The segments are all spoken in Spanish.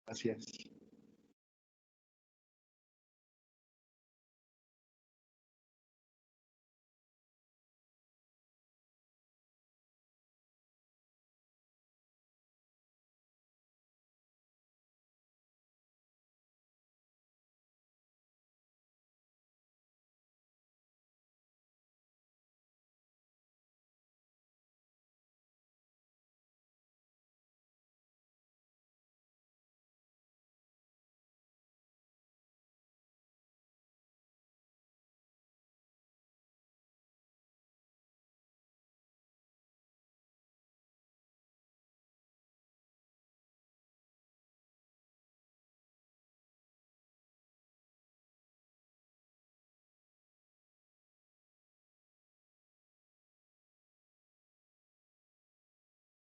Gracias.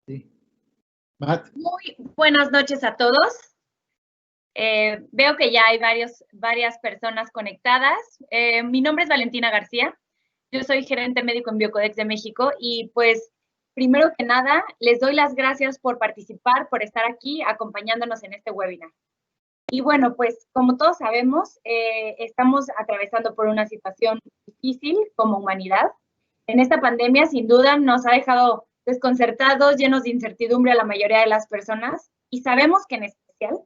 Sí. Matt. Muy buenas noches a todos. Veo que ya hay varias personas conectadas. Mi nombre es Valentina García. Yo soy gerente médico en Biocodex de México y pues primero que nada les doy las gracias por participar, por estar aquí acompañándonos en este webinar. Y bueno, pues como todos sabemos, estamos atravesando por una situación difícil como humanidad. En esta pandemia sin duda nos ha dejado desconcertados, llenos de incertidumbre a la mayoría de las personas y sabemos que en especial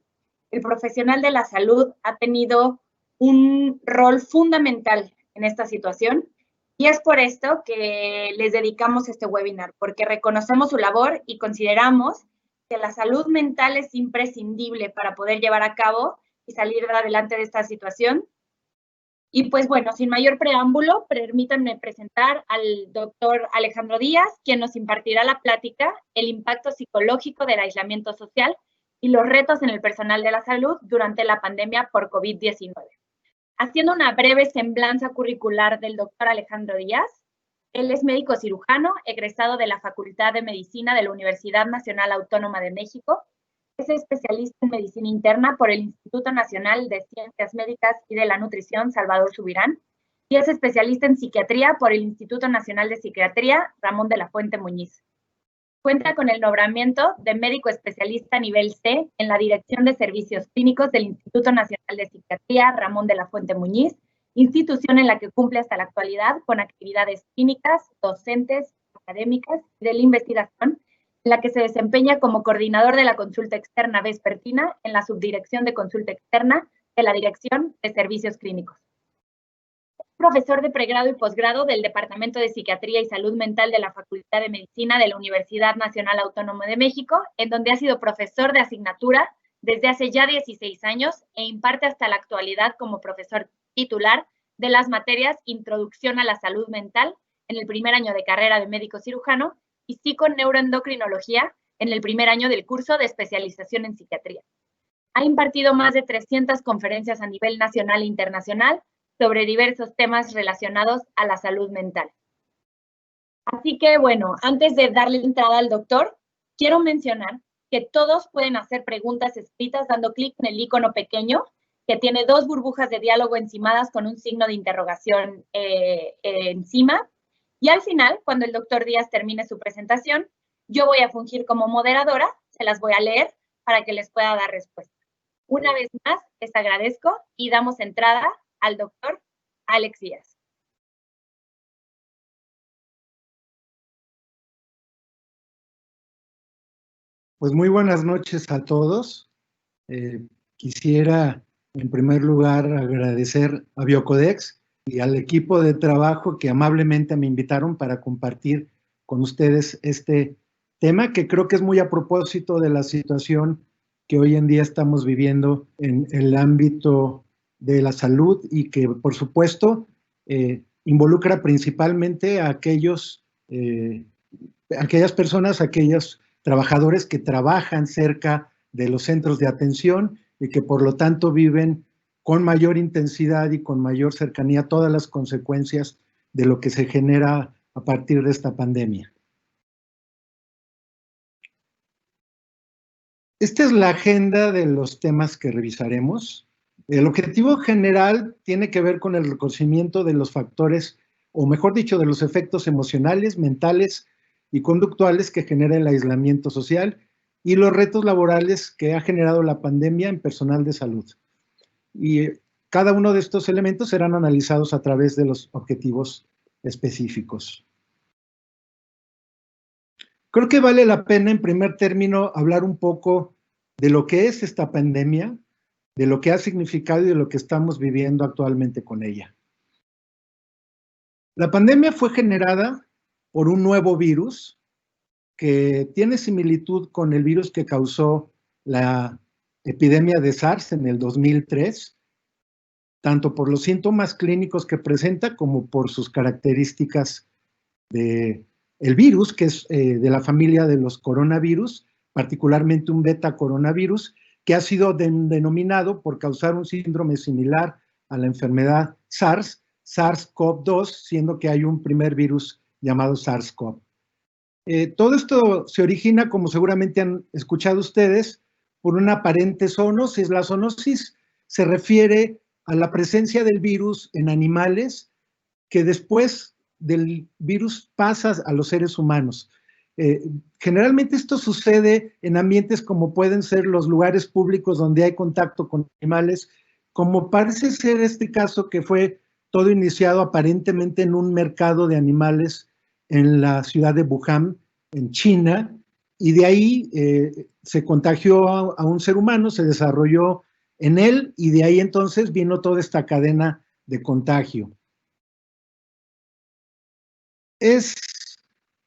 el profesional de la salud ha tenido un rol fundamental en esta situación y es por esto que les dedicamos este webinar, porque reconocemos su labor y consideramos que la salud mental es imprescindible para poder llevar a cabo y salir adelante de esta situación. Y pues bueno, sin mayor preámbulo, permítanme presentar al doctor Alejandro Díaz, quien nos impartirá la plática El impacto psicológico del aislamiento social y los retos en el personal de la salud durante la pandemia por COVID-19. Haciendo una breve semblanza curricular del doctor Alejandro Díaz, él es médico cirujano, egresado de la Facultad de Medicina de la Universidad Nacional Autónoma de México. Es especialista en medicina interna por el Instituto Nacional de Ciencias Médicas y de la Nutrición, Salvador Subirán, y es especialista en psiquiatría por el Instituto Nacional de Psiquiatría, Ramón de la Fuente Muñiz. Cuenta con el nombramiento de médico especialista nivel C en la Dirección de Servicios Clínicos del Instituto Nacional de Psiquiatría, Ramón de la Fuente Muñiz, institución en la que cumple hasta la actualidad con actividades clínicas, docentes, académicas y de la investigación, en la que se desempeña como coordinador de la consulta externa vespertina en la Subdirección de Consulta Externa de la Dirección de Servicios Clínicos. Es profesor de pregrado y posgrado del Departamento de Psiquiatría y Salud Mental de la Facultad de Medicina de la Universidad Nacional Autónoma de México, en donde ha sido profesor de asignatura desde hace ya 16 años e imparte hasta la actualidad como profesor titular de las materias Introducción a la Salud Mental en el primer año de carrera de médico cirujano y psiconeuroendocrinología en el primer año del curso de especialización en psiquiatría. Ha impartido más de 300 conferencias a nivel nacional e internacional sobre diversos temas relacionados a la salud mental. Así que, bueno, antes de darle entrada al doctor, quiero mencionar que todos pueden hacer preguntas escritas dando clic en el icono pequeño que tiene 2 burbujas de diálogo encimadas con un signo de interrogación encima. Y al final, cuando el doctor Díaz termine su presentación, yo voy a fungir como moderadora, se las voy a leer para que les pueda dar respuesta. Una vez más, les agradezco y damos entrada al doctor Alex Díaz. Pues muy buenas noches a todos. Quisiera en primer lugar agradecer a Biocodex y al equipo de trabajo que amablemente me invitaron para compartir con ustedes este tema que creo que es muy a propósito de la situación que hoy en día estamos viviendo en el ámbito de la salud y que por supuesto involucra principalmente a aquellas personas, aquellos trabajadores que trabajan cerca de los centros de atención y que por lo tanto viven con mayor intensidad y con mayor cercanía todas las consecuencias de lo que se genera a partir de esta pandemia. Esta es la agenda de los temas que revisaremos. El objetivo general tiene que ver con el reconocimiento de los factores, o mejor dicho, de los efectos emocionales, mentales y conductuales que genera el aislamiento social y los retos laborales que ha generado la pandemia en personal de salud. Y cada uno de estos elementos serán analizados a través de los objetivos específicos. Creo que vale la pena, en primer término, hablar un poco de lo que es esta pandemia, de lo que ha significado y de lo que estamos viviendo actualmente con ella. La pandemia fue generada por un nuevo virus que tiene similitud con el virus que causó la epidemia de SARS en el 2003, tanto por los síntomas clínicos que presenta como por sus características del virus, que es de la familia de los coronavirus, particularmente un beta coronavirus, que ha sido denominado por causar un síndrome similar a la enfermedad SARS, SARS-CoV-2, siendo que hay un primer virus llamado SARS-CoV. Todo esto se origina, como seguramente han escuchado ustedes, por una aparente zoonosis. La zoonosis se refiere a la presencia del virus en animales que después del virus pasa a los seres humanos. Generalmente esto sucede en ambientes como pueden ser los lugares públicos donde hay contacto con animales, como parece ser este caso que fue todo iniciado aparentemente en un mercado de animales en la ciudad de Wuhan, en China, y de ahí se contagió a un ser humano, se desarrolló en él, y de ahí entonces vino toda esta cadena de contagio. Es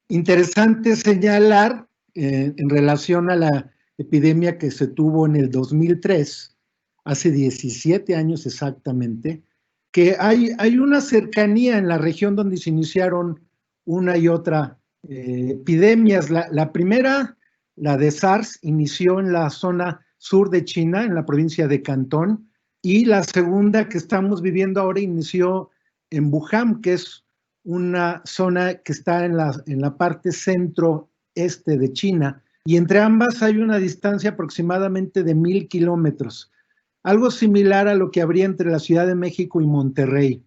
interesante señalar en relación a la epidemia que se tuvo en el 2003, hace 17 años exactamente, que hay una cercanía en la región donde se iniciaron una y otra epidemias. La primera, la de SARS, inició en la zona sur de China, en la provincia de Cantón, y la segunda que estamos viviendo ahora inició en Wuhan, que es una zona que está en la parte centro-este de China, y entre ambas hay una distancia aproximadamente de 1000 kilómetros, algo similar a lo que habría entre la Ciudad de México y Monterrey.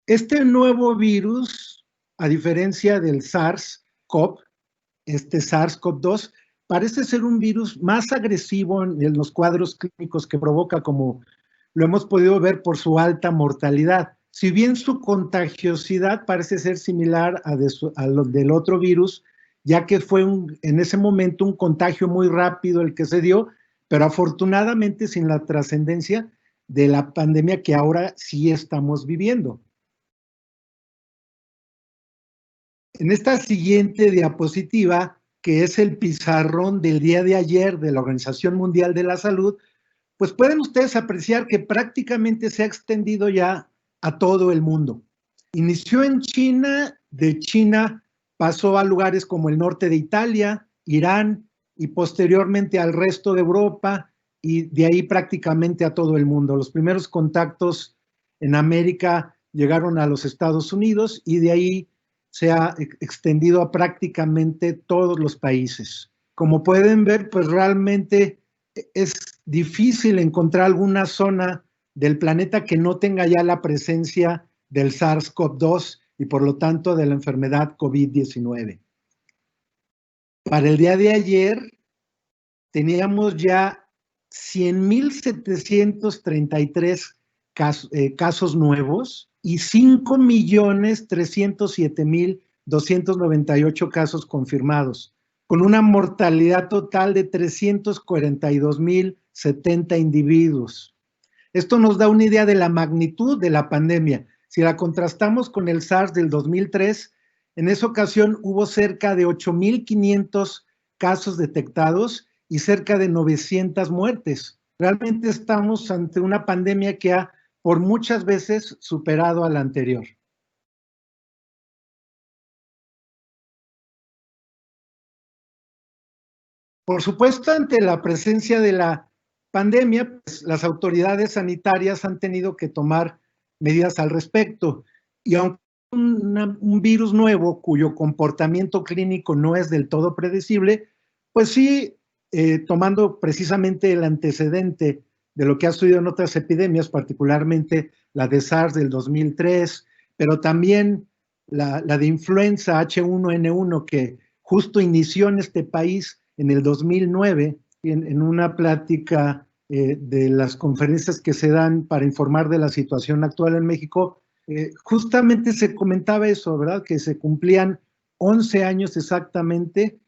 Este nuevo virus, a diferencia del SARS-CoV, este SARS-CoV-2, parece ser un virus más agresivo en los cuadros clínicos que provoca, como lo hemos podido ver por su alta mortalidad. Si bien su contagiosidad parece ser similar a lo del otro virus, ya que fue en ese momento un contagio muy rápido el que se dio, pero afortunadamente sin la trascendencia de la pandemia que ahora sí estamos viviendo. En esta siguiente diapositiva, que es el pizarrón del día de ayer de la Organización Mundial de la Salud, pues pueden ustedes apreciar que prácticamente se ha extendido ya a todo el mundo. Inició en China, de China pasó a lugares como el norte de Italia, Irán y posteriormente al resto de Europa y de ahí prácticamente a todo el mundo. Los primeros contactos en América llegaron a los Estados Unidos y de ahí se ha extendido a prácticamente todos los países. Como pueden ver, pues realmente es difícil encontrar alguna zona del planeta que no tenga ya la presencia del SARS-CoV-2 y por lo tanto de la enfermedad COVID-19. Para el día de ayer teníamos ya 100.733 casos nuevos y 5.307.298 casos confirmados, con una mortalidad total de 342.070 individuos. Esto nos da una idea de la magnitud de la pandemia. Si la contrastamos con el SARS del 2003, en esa ocasión hubo cerca de 8.500 casos detectados y cerca de 900 muertes. Realmente estamos ante una pandemia que ha por muchas veces superado a la anterior. Por supuesto, ante la presencia de la pandemia, pues, las autoridades sanitarias han tenido que tomar medidas al respecto. Y aunque un virus nuevo cuyo comportamiento clínico no es del todo predecible, pues sí, tomando precisamente el antecedente de lo que ha sucedido en otras epidemias, particularmente la de SARS del 2003, pero también la de influenza H1N1 que justo inició en este país en el 2009, en una plática de las conferencias que se dan para informar de la situación actual en México, justamente se comentaba eso, ¿verdad? Que se cumplían 11 años exactamente,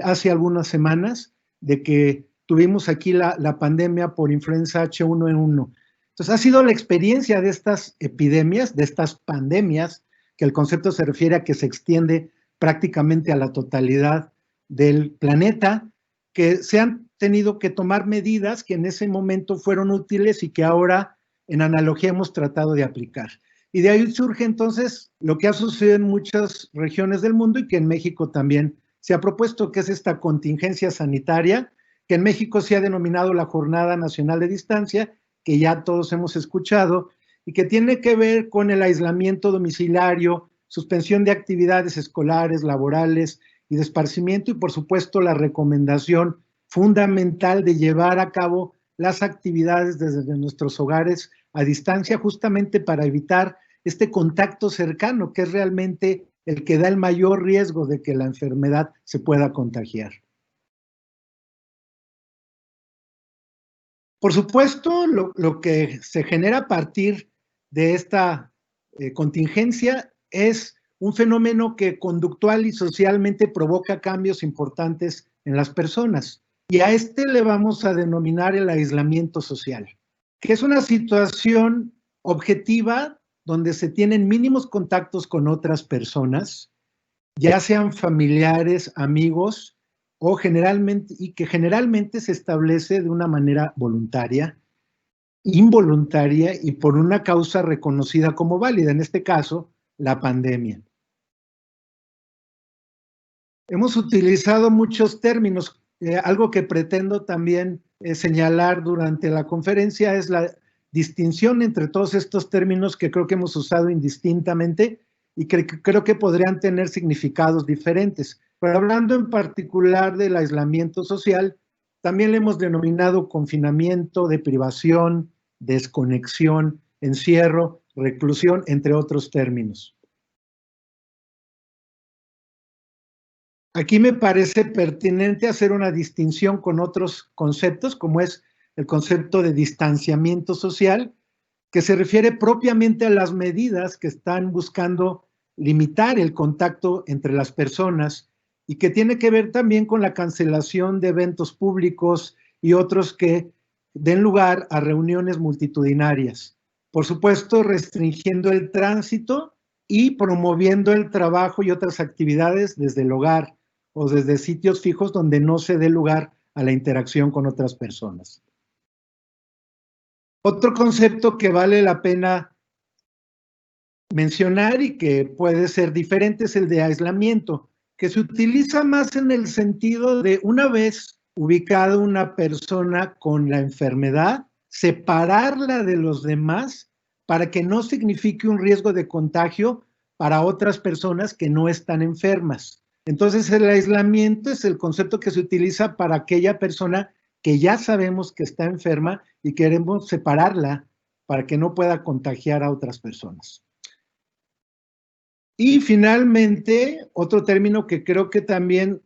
hace algunas semanas, de que tuvimos aquí la pandemia por influenza H1N1. Entonces, ha sido la experiencia de estas epidemias, de estas pandemias, que el concepto se refiere a que se extiende prácticamente a la totalidad del planeta, que se han tenido que tomar medidas que en ese momento fueron útiles y que ahora en analogía hemos tratado de aplicar. Y de ahí surge entonces lo que ha sucedido en muchas regiones del mundo y que en México también se ha propuesto, que es esta contingencia sanitaria, que en México se ha denominado la Jornada Nacional de Distancia, que ya todos hemos escuchado, y que tiene que ver con el aislamiento domiciliario, suspensión de actividades escolares, laborales y de esparcimiento, y por supuesto la recomendación fundamental de llevar a cabo las actividades desde nuestros hogares a distancia, justamente para evitar este contacto cercano, que es realmente el que da el mayor riesgo de que la enfermedad se pueda contagiar. Por supuesto, lo que se genera a partir de esta contingencia es un fenómeno que conductual y socialmente provoca cambios importantes en las personas. Y a este le vamos a denominar el aislamiento social, que es una situación objetiva donde se tienen mínimos contactos con otras personas, ya sean familiares, amigos, o generalmente, y que generalmente se establece de una manera voluntaria, involuntaria y por una causa reconocida como válida, en este caso, la pandemia. Hemos utilizado muchos términos. Algo que pretendo también señalar durante la conferencia es la distinción entre todos estos términos que creo que hemos usado indistintamente y que creo que podrían tener significados diferentes. Pero hablando en particular del aislamiento social, también le hemos denominado confinamiento, deprivación, desconexión, encierro, reclusión, entre otros términos. Aquí me parece pertinente hacer una distinción con otros conceptos, como es el concepto de distanciamiento social, que se refiere propiamente a las medidas que están buscando limitar el contacto entre las personas y que tiene que ver también con la cancelación de eventos públicos y otros que den lugar a reuniones multitudinarias. Por supuesto, restringiendo el tránsito y promoviendo el trabajo y otras actividades desde el hogar o desde sitios fijos donde no se dé lugar a la interacción con otras personas. Otro concepto que vale la pena mencionar y que puede ser diferente es el de aislamiento, que se utiliza más en el sentido de, una vez ubicada una persona con la enfermedad, separarla de los demás para que no signifique un riesgo de contagio para otras personas que no están enfermas. Entonces, el aislamiento es el concepto que se utiliza para aquella persona que ya sabemos que está enferma y queremos separarla para que no pueda contagiar a otras personas. Y finalmente, otro término que creo que también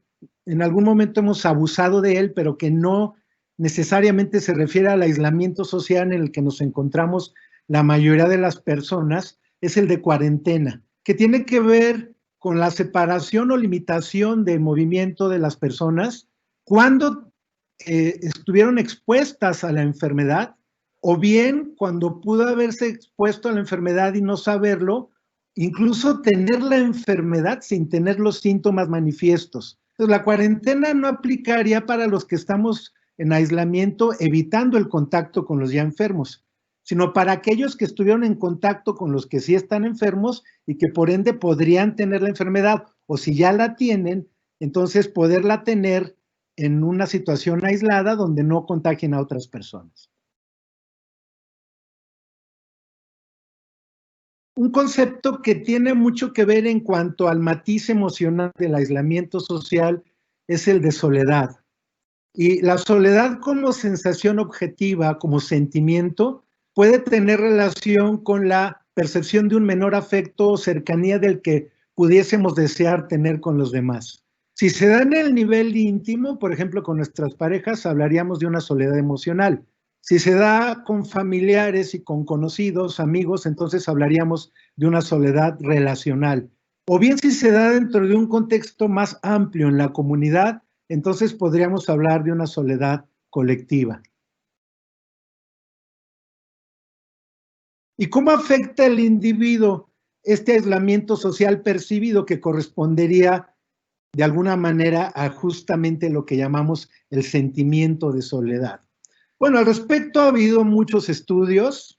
en algún momento hemos abusado de él, pero que no necesariamente se refiere al aislamiento social en el que nos encontramos la mayoría de las personas, es el de cuarentena, que tiene que ver con la separación o limitación del movimiento de las personas cuando estuvieron expuestas a la enfermedad, o bien cuando pudo haberse expuesto a la enfermedad y no saberlo, incluso tener la enfermedad sin tener los síntomas manifiestos. Entonces, la cuarentena no aplicaría para los que estamos en aislamiento evitando el contacto con los ya enfermos, sino para aquellos que estuvieron en contacto con los que sí están enfermos y que por ende podrían tener la enfermedad, o si ya la tienen, entonces poderla tener en una situación aislada donde no contagien a otras personas. Un concepto que tiene mucho que ver en cuanto al matiz emocional del aislamiento social es el de soledad. Y la soledad como sensación objetiva, como sentimiento, puede tener relación con la percepción de un menor afecto o cercanía del que pudiésemos desear tener con los demás. Si se da en el nivel íntimo, por ejemplo, con nuestras parejas, hablaríamos de una soledad emocional. Si se da con familiares y con conocidos, amigos, entonces hablaríamos de una soledad relacional. O bien si se da dentro de un contexto más amplio en la comunidad, entonces podríamos hablar de una soledad colectiva. ¿Y cómo afecta al individuo este aislamiento social percibido que correspondería de alguna manera a justamente lo que llamamos el sentimiento de soledad? Bueno, al respecto ha habido muchos estudios,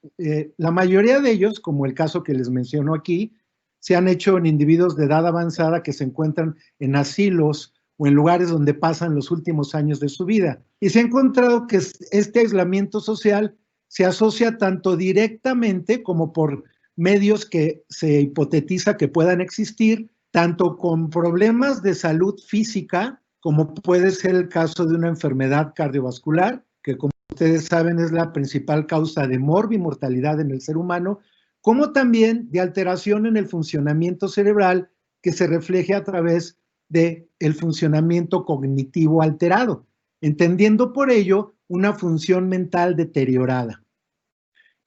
la mayoría de ellos, como el caso que les menciono aquí, se han hecho en individuos de edad avanzada que se encuentran en asilos o en lugares donde pasan los últimos años de su vida. Y se ha encontrado que este aislamiento social se asocia tanto directamente como por medios que se hipotetiza que puedan existir, tanto con problemas de salud física, como puede ser el caso de una enfermedad cardiovascular, que como ustedes saben es la principal causa de morbimortalidad en el ser humano, como también de alteración en el funcionamiento cerebral que se refleje a través del funcionamiento cognitivo alterado, entendiendo por ello una función mental deteriorada.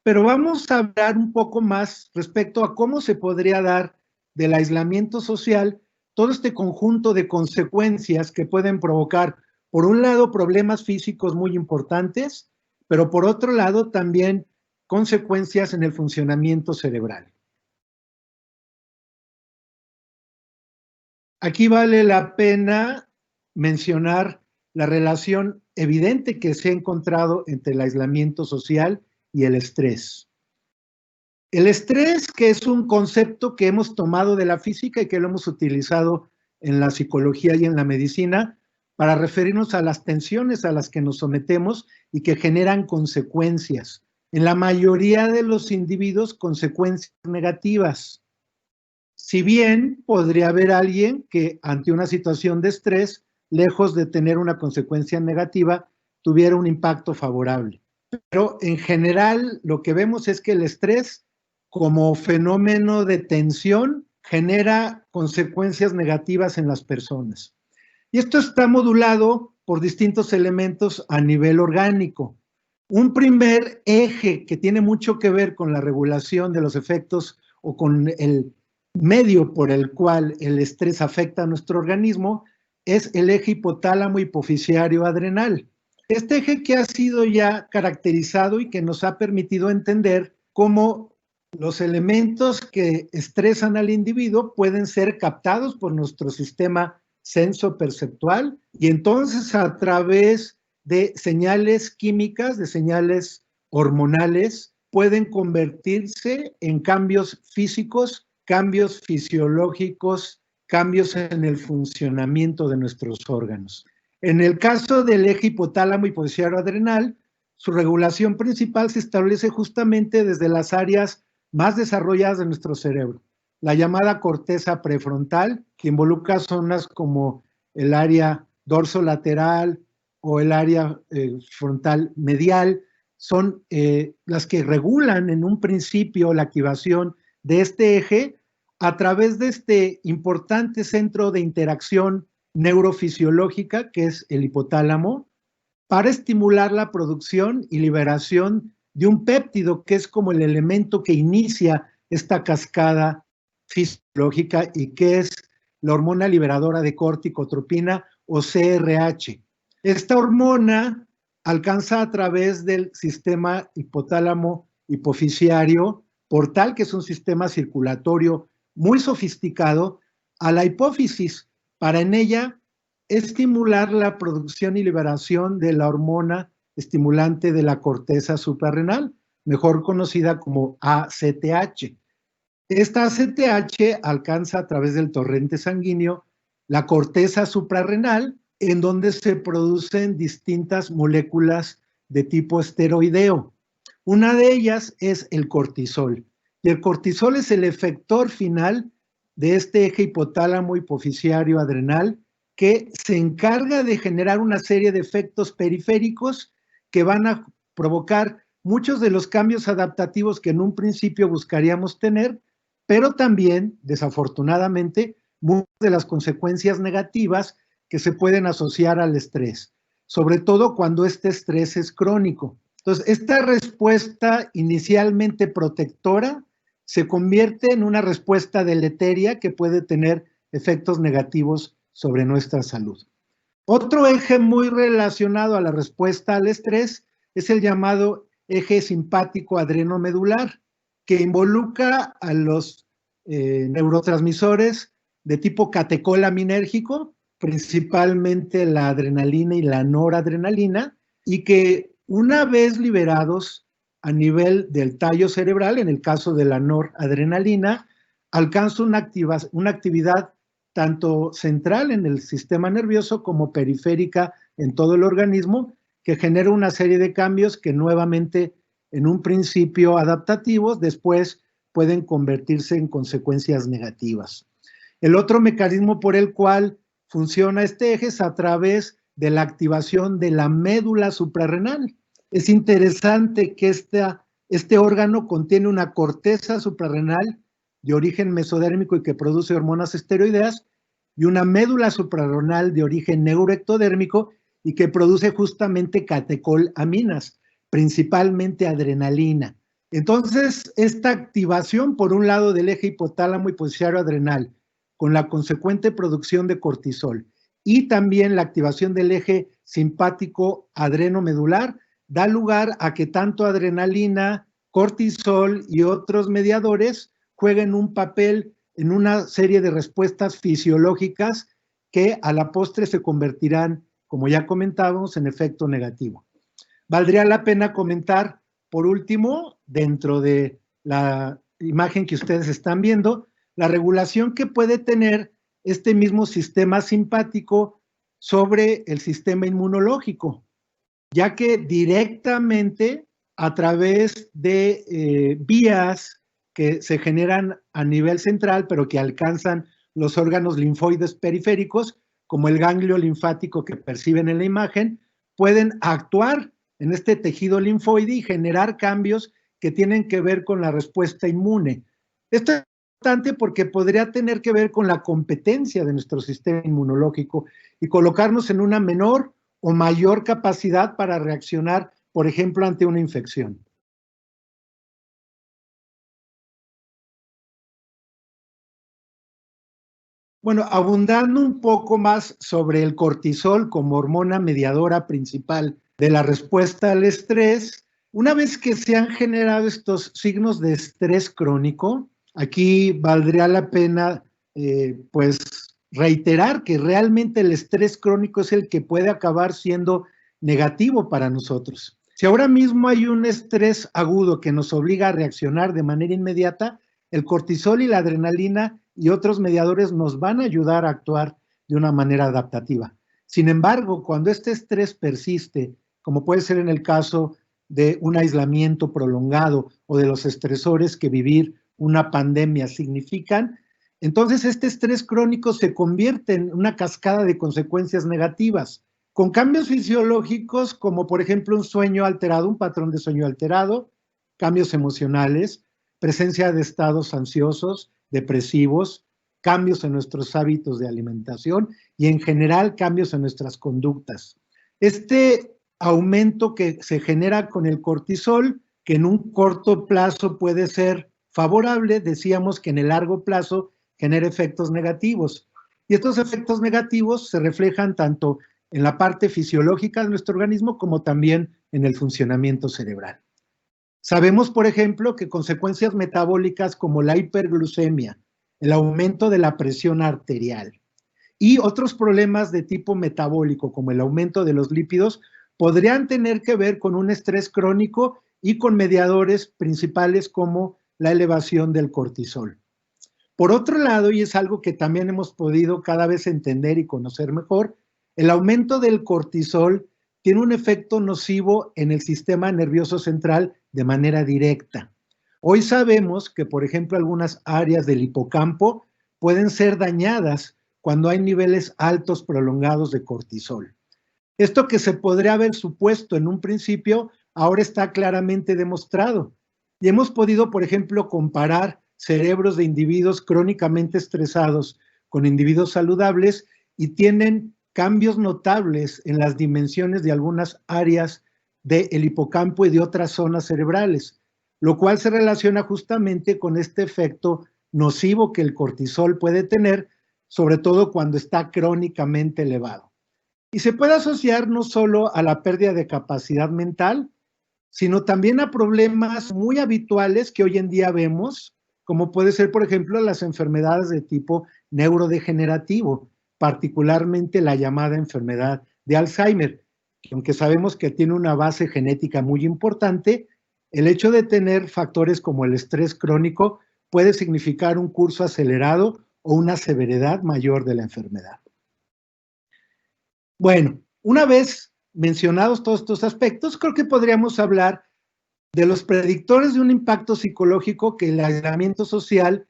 Pero vamos a hablar un poco más respecto a cómo se podría dar del aislamiento social todo este conjunto de consecuencias que pueden provocar, por un lado, problemas físicos muy importantes, pero por otro lado también consecuencias en el funcionamiento cerebral. Aquí vale la pena mencionar la relación evidente que se ha encontrado entre el aislamiento social y el estrés. El estrés, que es un concepto que hemos tomado de la física y que lo hemos utilizado en la psicología y en la medicina para referirnos a las tensiones a las que nos sometemos y que generan consecuencias. En la mayoría de los individuos, consecuencias negativas. Si bien podría haber alguien que ante una situación de estrés, lejos de tener una consecuencia negativa, tuviera un impacto favorable. Pero en general lo que vemos es que el estrés como fenómeno de tensión genera consecuencias negativas en las personas. Y esto está modulado por distintos elementos a nivel orgánico. Un primer eje que tiene mucho que ver con la regulación de los efectos o con el medio por el cual el estrés afecta a nuestro organismo es el eje hipotálamo hipoficiario adrenal. Este eje que ha sido ya caracterizado y que nos ha permitido entender cómo los elementos que estresan al individuo pueden ser captados por nuestro sistema sensoperceptual y entonces a través de señales químicas, de señales hormonales, pueden convertirse en cambios físicos, cambios fisiológicos, cambios en el funcionamiento de nuestros órganos. En el caso del eje hipotálamo hipoficiario adrenal, su regulación principal se establece justamente desde las áreas más desarrolladas de nuestro cerebro, la llamada corteza prefrontal, que involucra zonas como el área dorsolateral o el área frontal medial, son las que regulan en un principio la activación de este eje a través de este importante centro de interacción neurofisiológica que es el hipotálamo, para estimular la producción y liberación de un péptido que es como el elemento que inicia esta cascada fisiológica y que es la hormona liberadora de corticotropina o CRH. Esta hormona alcanza a través del sistema hipotálamo hipoficiario portal, que es un sistema circulatorio muy sofisticado, a la hipófisis para en ella estimular la producción y liberación de la hormona estimulante de la corteza suprarrenal, mejor conocida como ACTH. Esta ACTH alcanza a través del torrente sanguíneo la corteza suprarrenal, en donde se producen distintas moléculas de tipo esteroideo. Una de ellas es el cortisol. Y el cortisol es el efector final de este eje hipotálamo hipoficiario adrenal que se encarga de generar una serie de efectos periféricos que van a provocar muchos de los cambios adaptativos que en un principio buscaríamos tener, pero también, desafortunadamente, muchas de las consecuencias negativas que se pueden asociar al estrés, sobre todo cuando este estrés es crónico. Entonces, esta respuesta inicialmente protectora se convierte en una respuesta deleteria que puede tener efectos negativos sobre nuestra salud. Otro eje muy relacionado a la respuesta al estrés es el llamado eje simpático adrenomedular, que involucra a los neurotransmisores de tipo catecolaminérgico, principalmente la adrenalina y la noradrenalina, y que una vez liberados a nivel del tallo cerebral, en el caso de la noradrenalina, alcanza una actividad tanto central en el sistema nervioso como periférica en todo el organismo, que genera una serie de cambios que nuevamente en un principio adaptativos, después pueden convertirse en consecuencias negativas. El otro mecanismo por el cual funciona este eje es a través de la activación de la médula suprarrenal. Es interesante que este órgano contiene una corteza suprarrenal de origen mesodérmico y que produce hormonas esteroideas, y una médula suprarrenal de origen neuroectodérmico y que produce justamente catecolaminas, principalmente adrenalina. Entonces, esta activación, por un lado, del eje hipotálamo hipofisiario adrenal, con la consecuente producción de cortisol, y también la activación del eje simpático adrenomedular, da lugar a que tanto adrenalina, cortisol y otros mediadores jueguen un papel en una serie de respuestas fisiológicas que a la postre se convertirán, como ya comentábamos, en efecto negativo. Valdría la pena comentar, por último, dentro de la imagen que ustedes están viendo, la regulación que puede tener este mismo sistema simpático sobre el sistema inmunológico, ya que directamente a través de vías que se generan a nivel central, pero que alcanzan los órganos linfoides periféricos, como el ganglio linfático que perciben en la imagen, pueden actuar en este tejido linfoide y generar cambios que tienen que ver con la respuesta inmune. Esto es importante porque podría tener que ver con la competencia de nuestro sistema inmunológico y colocarnos en una menor o mayor capacidad para reaccionar, por ejemplo, ante una infección. Bueno, abundando un poco más sobre el cortisol como hormona mediadora principal de la respuesta al estrés, una vez que se han generado estos signos de estrés crónico, aquí valdría la pena pues reiterar que realmente el estrés crónico es el que puede acabar siendo negativo para nosotros. Si ahora mismo hay un estrés agudo que nos obliga a reaccionar de manera inmediata, el cortisol y la adrenalina y otros mediadores nos van a ayudar a actuar de una manera adaptativa. Sin embargo, cuando este estrés persiste, como puede ser en el caso de un aislamiento prolongado o de los estresores que vivir una pandemia significan, entonces este estrés crónico se convierte en una cascada de consecuencias negativas, con cambios fisiológicos como por ejemplo un sueño alterado, un patrón de sueño alterado, cambios emocionales, presencia de estados ansiosos, depresivos, cambios en nuestros hábitos de alimentación y en general cambios en nuestras conductas. Este aumento que se genera con el cortisol, que en un corto plazo puede ser favorable, decíamos que en el largo plazo genera efectos negativos. Y estos efectos negativos se reflejan tanto en la parte fisiológica de nuestro organismo como también en el funcionamiento cerebral. Sabemos, por ejemplo, que consecuencias metabólicas como la hiperglucemia, el aumento de la presión arterial y otros problemas de tipo metabólico como el aumento de los lípidos podrían tener que ver con un estrés crónico y con mediadores principales como la elevación del cortisol. Por otro lado, y es algo que también hemos podido cada vez entender y conocer mejor, el aumento del cortisol tiene un efecto nocivo en el sistema nervioso central de manera directa. Hoy sabemos que, por ejemplo, algunas áreas del hipocampo pueden ser dañadas cuando hay niveles altos prolongados de cortisol. Esto que se podría haber supuesto en un principio, ahora está claramente demostrado. Y hemos podido, por ejemplo, comparar cerebros de individuos crónicamente estresados con individuos saludables y tienen cambios notables en las dimensiones de algunas áreas del hipocampo y de otras zonas cerebrales, lo cual se relaciona justamente con este efecto nocivo que el cortisol puede tener, sobre todo cuando está crónicamente elevado. Y se puede asociar no solo a la pérdida de capacidad mental, sino también a problemas muy habituales que hoy en día vemos, como puede ser, por ejemplo, las enfermedades de tipo neurodegenerativo, particularmente la llamada enfermedad de Alzheimer, que aunque sabemos que tiene una base genética muy importante, el hecho de tener factores como el estrés crónico puede significar un curso acelerado o una severidad mayor de la enfermedad. Bueno, una vez mencionados todos estos aspectos, creo que podríamos hablar de los predictores de un impacto psicológico que el aislamiento social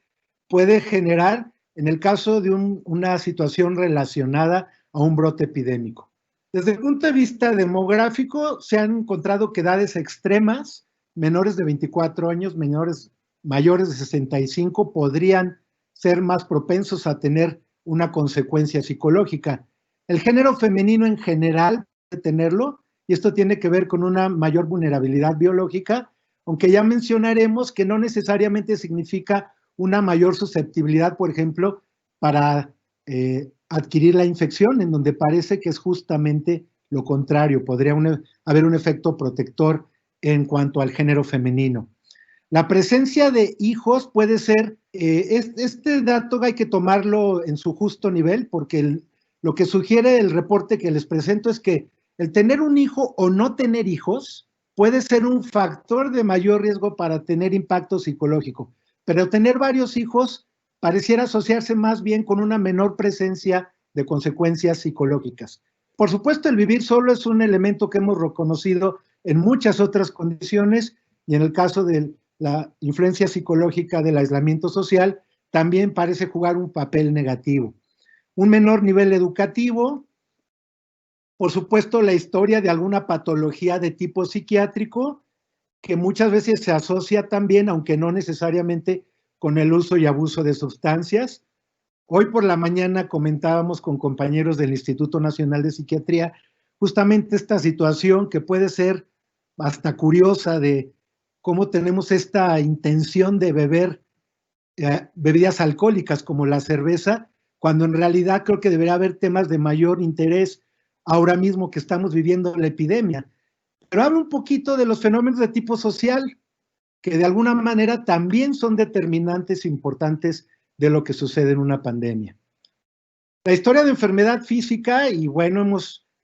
puede generar en el caso de una situación relacionada a un brote epidémico. Desde el punto de vista demográfico, se han encontrado que edades extremas, menores de 24 años, mayores de 65, podrían ser más propensos a tener una consecuencia psicológica. El género femenino en general puede tenerlo, y esto tiene que ver con una mayor vulnerabilidad biológica, aunque ya mencionaremos que no necesariamente significa una mayor susceptibilidad, por ejemplo, para adquirir la infección, en donde parece que es justamente lo contrario, podría haber un efecto protector en cuanto al género femenino. La presencia de hijos puede ser, este dato hay que tomarlo en su justo nivel, porque lo que sugiere el reporte que les presento es que el tener un hijo o no tener hijos puede ser un factor de mayor riesgo para tener impacto psicológico, pero tener varios hijos pareciera asociarse más bien con una menor presencia de consecuencias psicológicas. Por supuesto, el vivir solo es un elemento que hemos reconocido en muchas otras condiciones, y en el caso de la influencia psicológica del aislamiento social, también parece jugar un papel negativo. Un menor nivel educativo, por supuesto, la historia de alguna patología de tipo psiquiátrico, que muchas veces se asocia también, aunque no necesariamente, con el uso y abuso de sustancias. Hoy por la mañana comentábamos con compañeros del Instituto Nacional de Psiquiatría justamente esta situación que puede ser hasta curiosa de cómo tenemos esta intención de beber bebidas alcohólicas como la cerveza, cuando en realidad creo que debería haber temas de mayor interés ahora mismo que estamos viviendo la epidemia. Pero habla un poquito de los fenómenos de tipo social, que de alguna manera también son determinantes importantes de lo que sucede en una pandemia. La historia de enfermedad física, y bueno,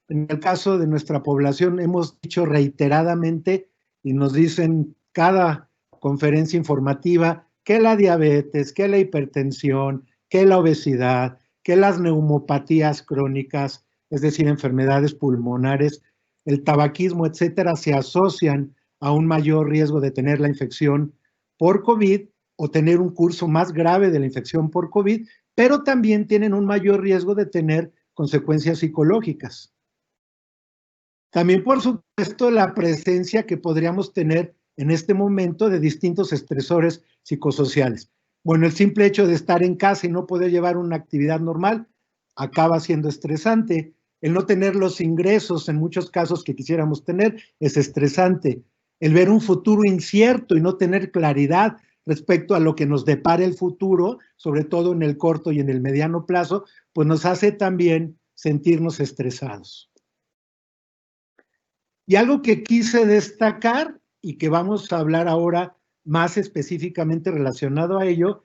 en el caso de nuestra población, hemos dicho reiteradamente, y nos dicen cada conferencia informativa, que la diabetes, que la hipertensión, que la obesidad, que las neumopatías crónicas, es decir, enfermedades pulmonares, el tabaquismo, etcétera, se asocian a un mayor riesgo de tener la infección por COVID o tener un curso más grave de la infección por COVID, pero también tienen un mayor riesgo de tener consecuencias psicológicas. También, por supuesto, la presencia que podríamos tener en este momento de distintos estresores psicosociales. Bueno, el simple hecho de estar en casa y no poder llevar una actividad normal acaba siendo estresante. El no tener los ingresos en muchos casos que quisiéramos tener es estresante. El ver un futuro incierto y no tener claridad respecto a lo que nos depara el futuro, sobre todo en el corto y en el mediano plazo, pues nos hace también sentirnos estresados. Y algo que quise destacar y que vamos a hablar ahora más específicamente relacionado a ello,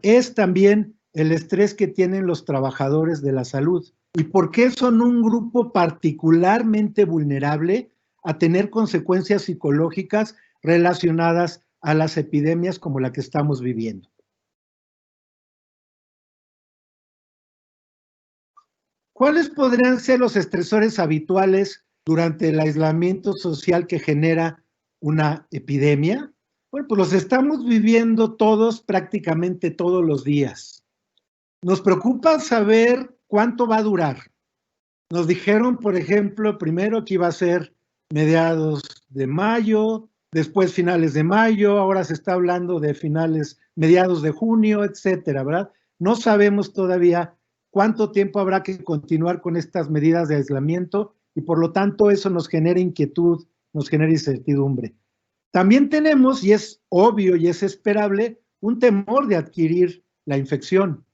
es también el estrés que tienen los trabajadores de la salud y por qué son un grupo particularmente vulnerable a tener consecuencias psicológicas relacionadas a las epidemias como la que estamos viviendo. ¿Cuáles podrían ser los estresores habituales durante el aislamiento social que genera una epidemia? Bueno, pues los estamos viviendo todos, prácticamente todos los días. Nos preocupa saber cuánto va a durar. Nos dijeron, por ejemplo, primero que iba a ser mediados de mayo, después finales de mayo, ahora se está hablando de mediados de junio, etcétera, ¿verdad? No sabemos todavía cuánto tiempo habrá que continuar con estas medidas de aislamiento y por lo tanto eso nos genera inquietud, nos genera incertidumbre. También tenemos, y es obvio y es esperable, un temor de adquirir la infección.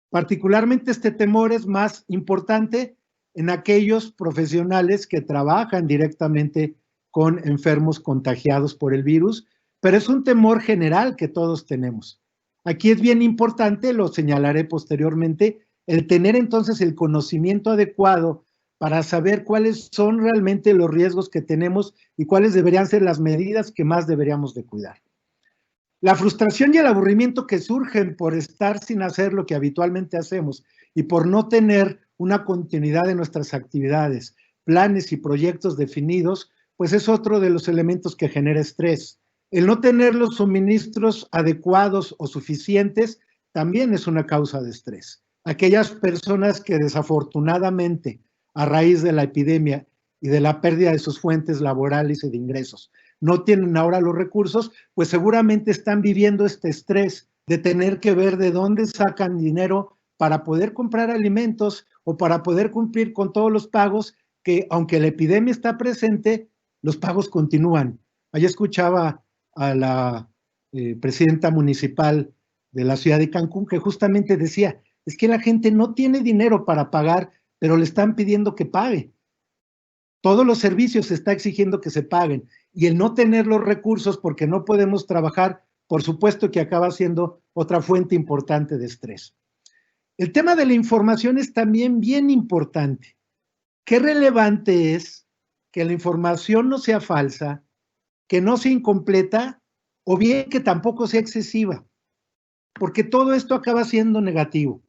Particularmente este temor es más importante en aquellos profesionales que trabajan directamente con enfermos contagiados por el virus, pero es un temor general que todos tenemos. Aquí es bien importante, lo señalaré posteriormente, el tener entonces el conocimiento adecuado para saber cuáles son realmente los riesgos que tenemos y cuáles deberían ser las medidas que más deberíamos de cuidar. La frustración y el aburrimiento que surgen por estar sin hacer lo que habitualmente hacemos y por no tener una continuidad de nuestras actividades, planes y proyectos definidos, pues es otro de los elementos que genera estrés. El no tener los suministros adecuados o suficientes también es una causa de estrés. Aquellas personas que desafortunadamente, a raíz de la epidemia y de la pérdida de sus fuentes laborales y de ingresos, no tienen ahora los recursos, pues seguramente están viviendo este estrés de tener que ver de dónde sacan dinero para poder comprar alimentos o para poder cumplir con todos los pagos que, aunque la epidemia está presente, los pagos continúan. Ayer escuchaba a la presidenta municipal de la ciudad de Cancún que justamente decía, es que la gente no tiene dinero para pagar, pero le están pidiendo que pague. Todos los servicios se está exigiendo que se paguen y el no tener los recursos porque no podemos trabajar, por supuesto que acaba siendo otra fuente importante de estrés. El tema de la información es también bien importante. Qué relevante es que la información no sea falsa, que no sea incompleta o bien que tampoco sea excesiva, porque todo esto acaba siendo negativo.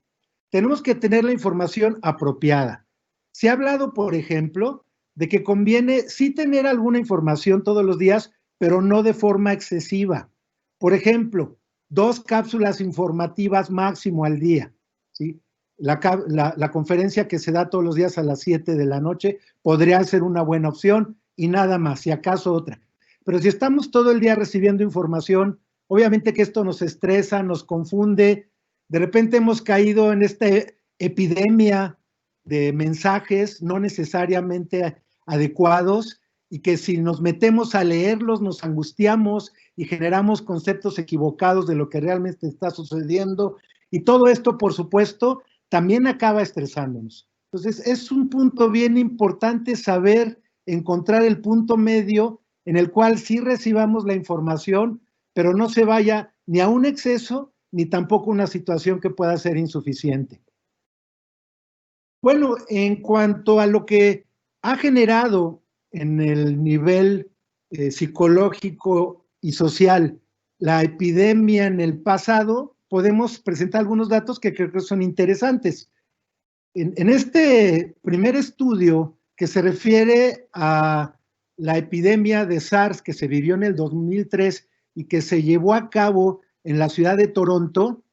Tenemos que tener la información apropiada. Se ha hablado, por ejemplo, de que conviene sí tener alguna información todos los días, pero no de forma excesiva. Por ejemplo, 2 cápsulas informativas máximo al día, ¿sí? La conferencia que se da todos los días a las 7 de la noche podría ser una buena opción y nada más, si acaso otra. Pero si estamos todo el día recibiendo información, obviamente que esto nos estresa, nos confunde. De repente hemos caído en esta epidemia de mensajes no necesariamente adecuados y que si nos metemos a leerlos nos angustiamos y generamos conceptos equivocados de lo que realmente está sucediendo y todo esto, por supuesto, también acaba estresándonos. Entonces, es un punto bien importante saber encontrar el punto medio en el cual sí recibamos la información, pero no se vaya ni a un exceso ni tampoco una situación que pueda ser insuficiente. Bueno, en cuanto a lo que ha generado en el nivel psicológico y social la epidemia en el pasado, podemos presentar algunos datos que creo que son interesantes. En este primer estudio que se refiere a la epidemia de SARS que se vivió en el 2003 y que se llevó a cabo en la ciudad de Toronto,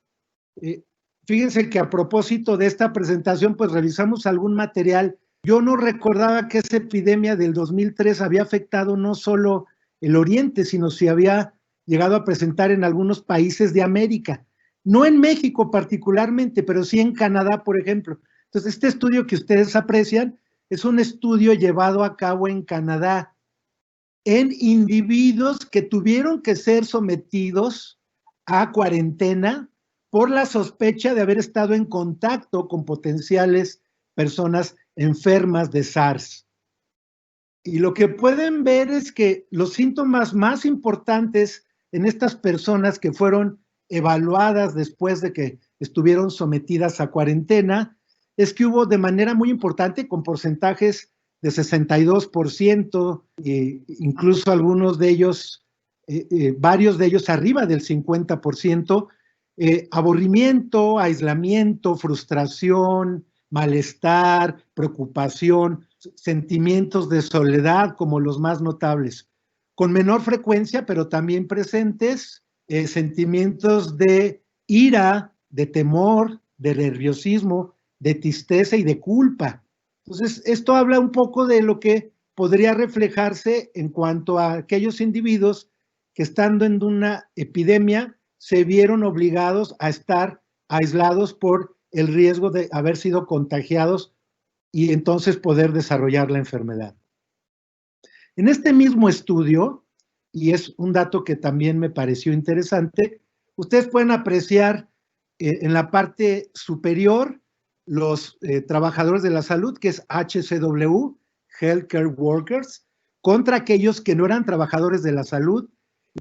fíjense que a propósito de esta presentación, pues revisamos algún material. Yo no recordaba que esa epidemia del 2003 había afectado no solo el Oriente, sino si había llegado a presentar en algunos países de América. No en México particularmente, pero sí en Canadá, por ejemplo. Entonces, este estudio que ustedes aprecian es un estudio llevado a cabo en Canadá en individuos que tuvieron que ser sometidos a cuarentena por la sospecha de haber estado en contacto con potenciales personas enfermas de SARS. Y lo que pueden ver es que los síntomas más importantes en estas personas que fueron evaluadas después de que estuvieron sometidas a cuarentena es que hubo de manera muy importante, con porcentajes de 62%, incluso algunos de ellos, varios de ellos arriba del 50%, aburrimiento, aislamiento, frustración, malestar, preocupación, sentimientos de soledad como los más notables. Con menor frecuencia, pero también presentes, sentimientos de ira, de temor, de nerviosismo, de tristeza y de culpa. Entonces, esto habla un poco de lo que podría reflejarse en cuanto a aquellos individuos que estando en una epidemia se vieron obligados a estar aislados por el riesgo de haber sido contagiados y entonces poder desarrollar la enfermedad. En este mismo estudio, y es un dato que también me pareció interesante, ustedes pueden apreciar en la parte superior los trabajadores de la salud, que es HCW, Healthcare Workers, contra aquellos que no eran trabajadores de la salud.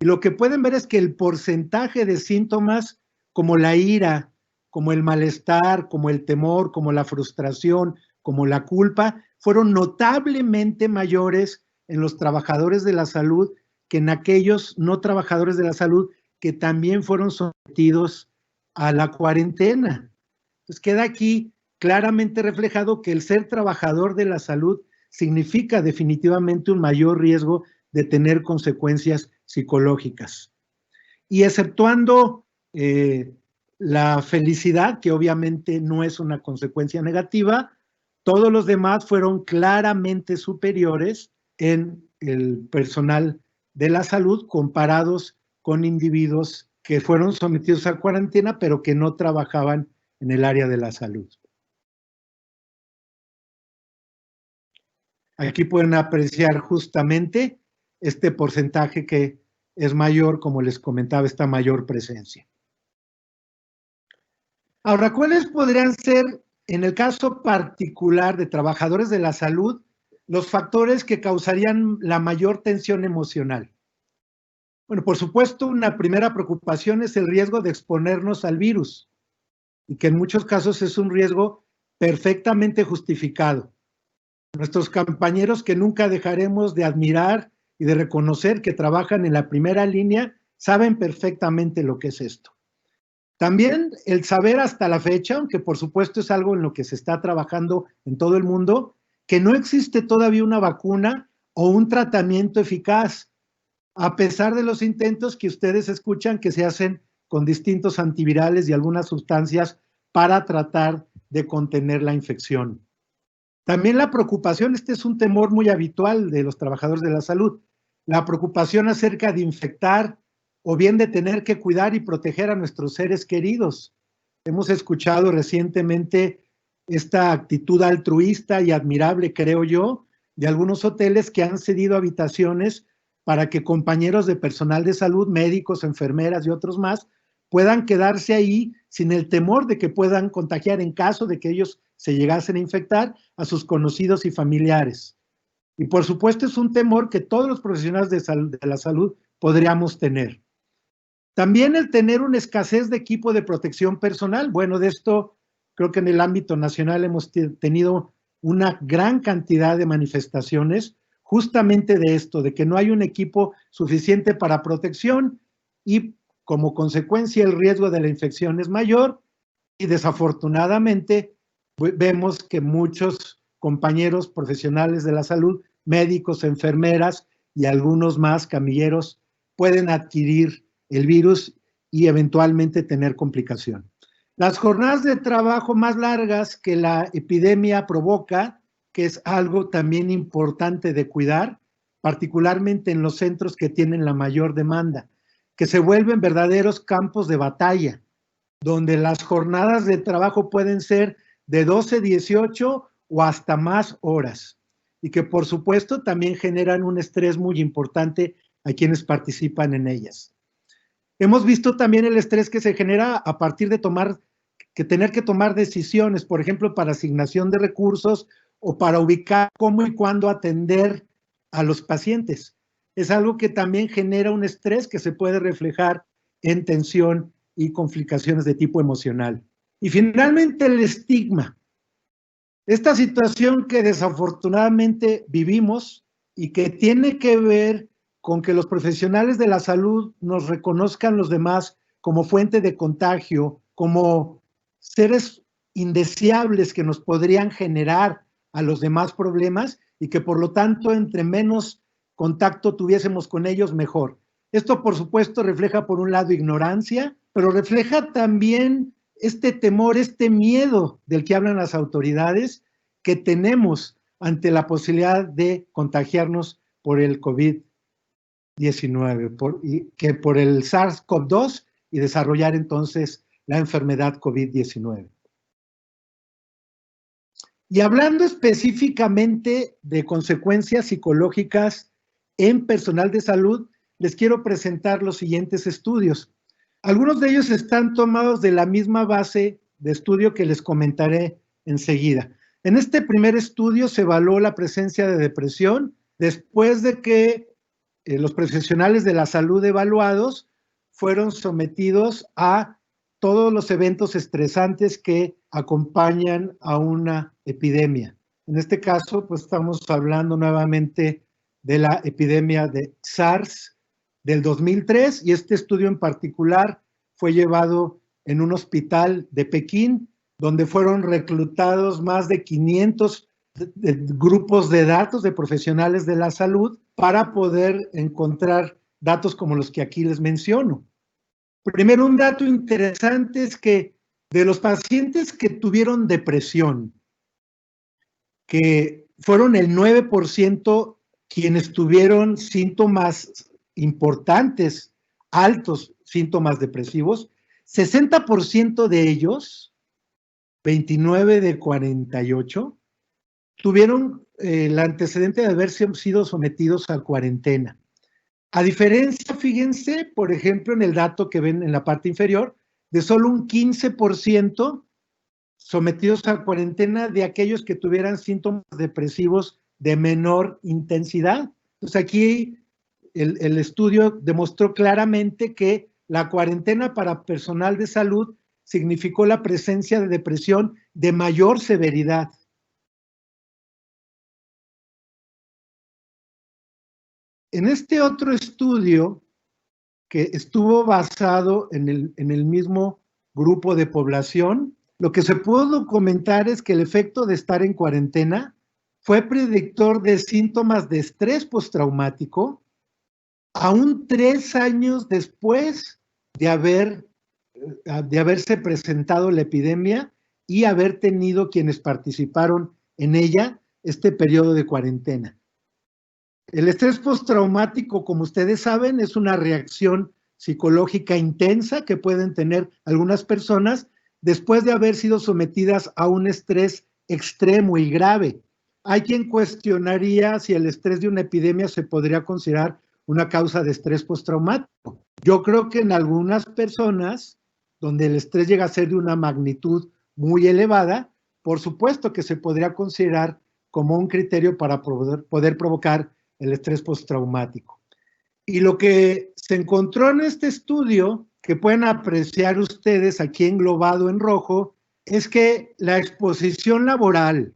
Y lo que pueden ver es que el porcentaje de síntomas como la ira, como el malestar, como el temor, como la frustración, como la culpa, fueron notablemente mayores en los trabajadores de la salud que en aquellos no trabajadores de la salud que también fueron sometidos a la cuarentena. Entonces queda aquí claramente reflejado que el ser trabajador de la salud significa definitivamente un mayor riesgo de tener consecuencias psicológicas. Y exceptuando la felicidad, que obviamente no es una consecuencia negativa, todos los demás fueron claramente superiores en el personal de la salud comparados con individuos que fueron sometidos a cuarentena, pero que no trabajaban en el área de la salud. Aquí pueden apreciar justamente este porcentaje que es mayor, como les comentaba, esta mayor presencia. Ahora, ¿cuáles podrían ser, en el caso particular de trabajadores de la salud, los factores que causarían la mayor tensión emocional? Bueno, por supuesto, una primera preocupación es el riesgo de exponernos al virus, y que en muchos casos es un riesgo perfectamente justificado. Nuestros compañeros que nunca dejaremos de admirar y de reconocer que trabajan en la primera línea saben perfectamente lo que es esto. También el saber hasta la fecha, aunque por supuesto es algo en lo que se está trabajando en todo el mundo, que no existe todavía una vacuna o un tratamiento eficaz, a pesar de los intentos que ustedes escuchan que se hacen con distintos antivirales y algunas sustancias para tratar de contener la infección. También la preocupación, este es un temor muy habitual de los trabajadores de la salud, la preocupación acerca de infectar o bien de tener que cuidar y proteger a nuestros seres queridos. Hemos escuchado recientemente esta actitud altruista y admirable, creo yo, de algunos hoteles que han cedido habitaciones para que compañeros de personal de salud, médicos, enfermeras y otros más, puedan quedarse ahí sin el temor de que puedan contagiar en caso de que ellos se llegasen a infectar a sus conocidos y familiares. Y por supuesto es un temor que todos los profesionales de la salud podríamos tener. También el tener una escasez de equipo de protección personal. Bueno, de esto creo que en el ámbito nacional hemos tenido una gran cantidad de manifestaciones justamente de esto, de que no hay un equipo suficiente para protección y como consecuencia el riesgo de la infección es mayor y desafortunadamente vemos que muchos compañeros profesionales de la salud, médicos, enfermeras y algunos más camilleros pueden adquirir el virus y eventualmente tener complicación. Las jornadas de trabajo más largas que la epidemia provoca, que es algo también importante de cuidar, particularmente en los centros que tienen la mayor demanda, que se vuelven verdaderos campos de batalla, donde las jornadas de trabajo pueden ser de 12, 18 o hasta más horas, y que por supuesto también generan un estrés muy importante a quienes participan en ellas. Hemos visto también el estrés que se genera a partir de tener que tomar decisiones, por ejemplo, para asignación de recursos o para ubicar cómo y cuándo atender a los pacientes. Es algo que también genera un estrés que se puede reflejar en tensión y complicaciones de tipo emocional. Y finalmente el estigma. Esta situación que desafortunadamente vivimos y que tiene que ver con que los profesionales de la salud nos reconozcan los demás como fuente de contagio, como seres indeseables que nos podrían generar a los demás problemas y que por lo tanto entre menos contacto tuviésemos con ellos mejor. Esto por supuesto refleja por un lado ignorancia, pero refleja también este temor, este miedo del que hablan las autoridades que tenemos ante la posibilidad de contagiarnos por el COVID-19, por el SARS-CoV-2 y desarrollar entonces la enfermedad COVID-19. Y hablando específicamente de consecuencias psicológicas en personal de salud, les quiero presentar los siguientes estudios. Algunos de ellos están tomados de la misma base de estudio que les comentaré enseguida. En este primer estudio se evaluó la presencia de depresión después de que los profesionales de la salud evaluados fueron sometidos a todos los eventos estresantes que acompañan a una epidemia. En este caso, pues estamos hablando nuevamente de la epidemia de SARS del 2003 y este estudio en particular fue llevado en un hospital de Pekín, donde fueron reclutados más de 500 grupos de datos de profesionales de la salud para poder encontrar datos como los que aquí les menciono. Primero, un dato interesante es que de los pacientes que tuvieron depresión, que fueron el 9% quienes tuvieron síntomas importantes, altos síntomas depresivos, 60% de ellos, 29 de 48, tuvieron el antecedente de haber sido sometidos a cuarentena. A diferencia, fíjense, por ejemplo, en el dato que ven en la parte inferior, de solo un 15% sometidos a cuarentena de aquellos que tuvieran síntomas depresivos de menor intensidad. Entonces aquí el estudio demostró claramente que la cuarentena para personal de salud significó la presencia de depresión de mayor severidad. En este otro estudio, que estuvo basado en el mismo grupo de población, lo que se pudo documentar es que el efecto de estar en cuarentena fue predictor de síntomas de estrés postraumático, aún 3 años después de haberse presentado la epidemia y haber tenido quienes participaron en ella este periodo de cuarentena. El estrés postraumático, como ustedes saben, es una reacción psicológica intensa que pueden tener algunas personas después de haber sido sometidas a un estrés extremo y grave. Hay quien cuestionaría si el estrés de una epidemia se podría considerar una causa de estrés postraumático. Yo creo que en algunas personas, donde el estrés llega a ser de una magnitud muy elevada, por supuesto que se podría considerar como un criterio para poder provocar el estrés postraumático. Y lo que se encontró en este estudio, que pueden apreciar ustedes aquí englobado en rojo, es que la exposición laboral,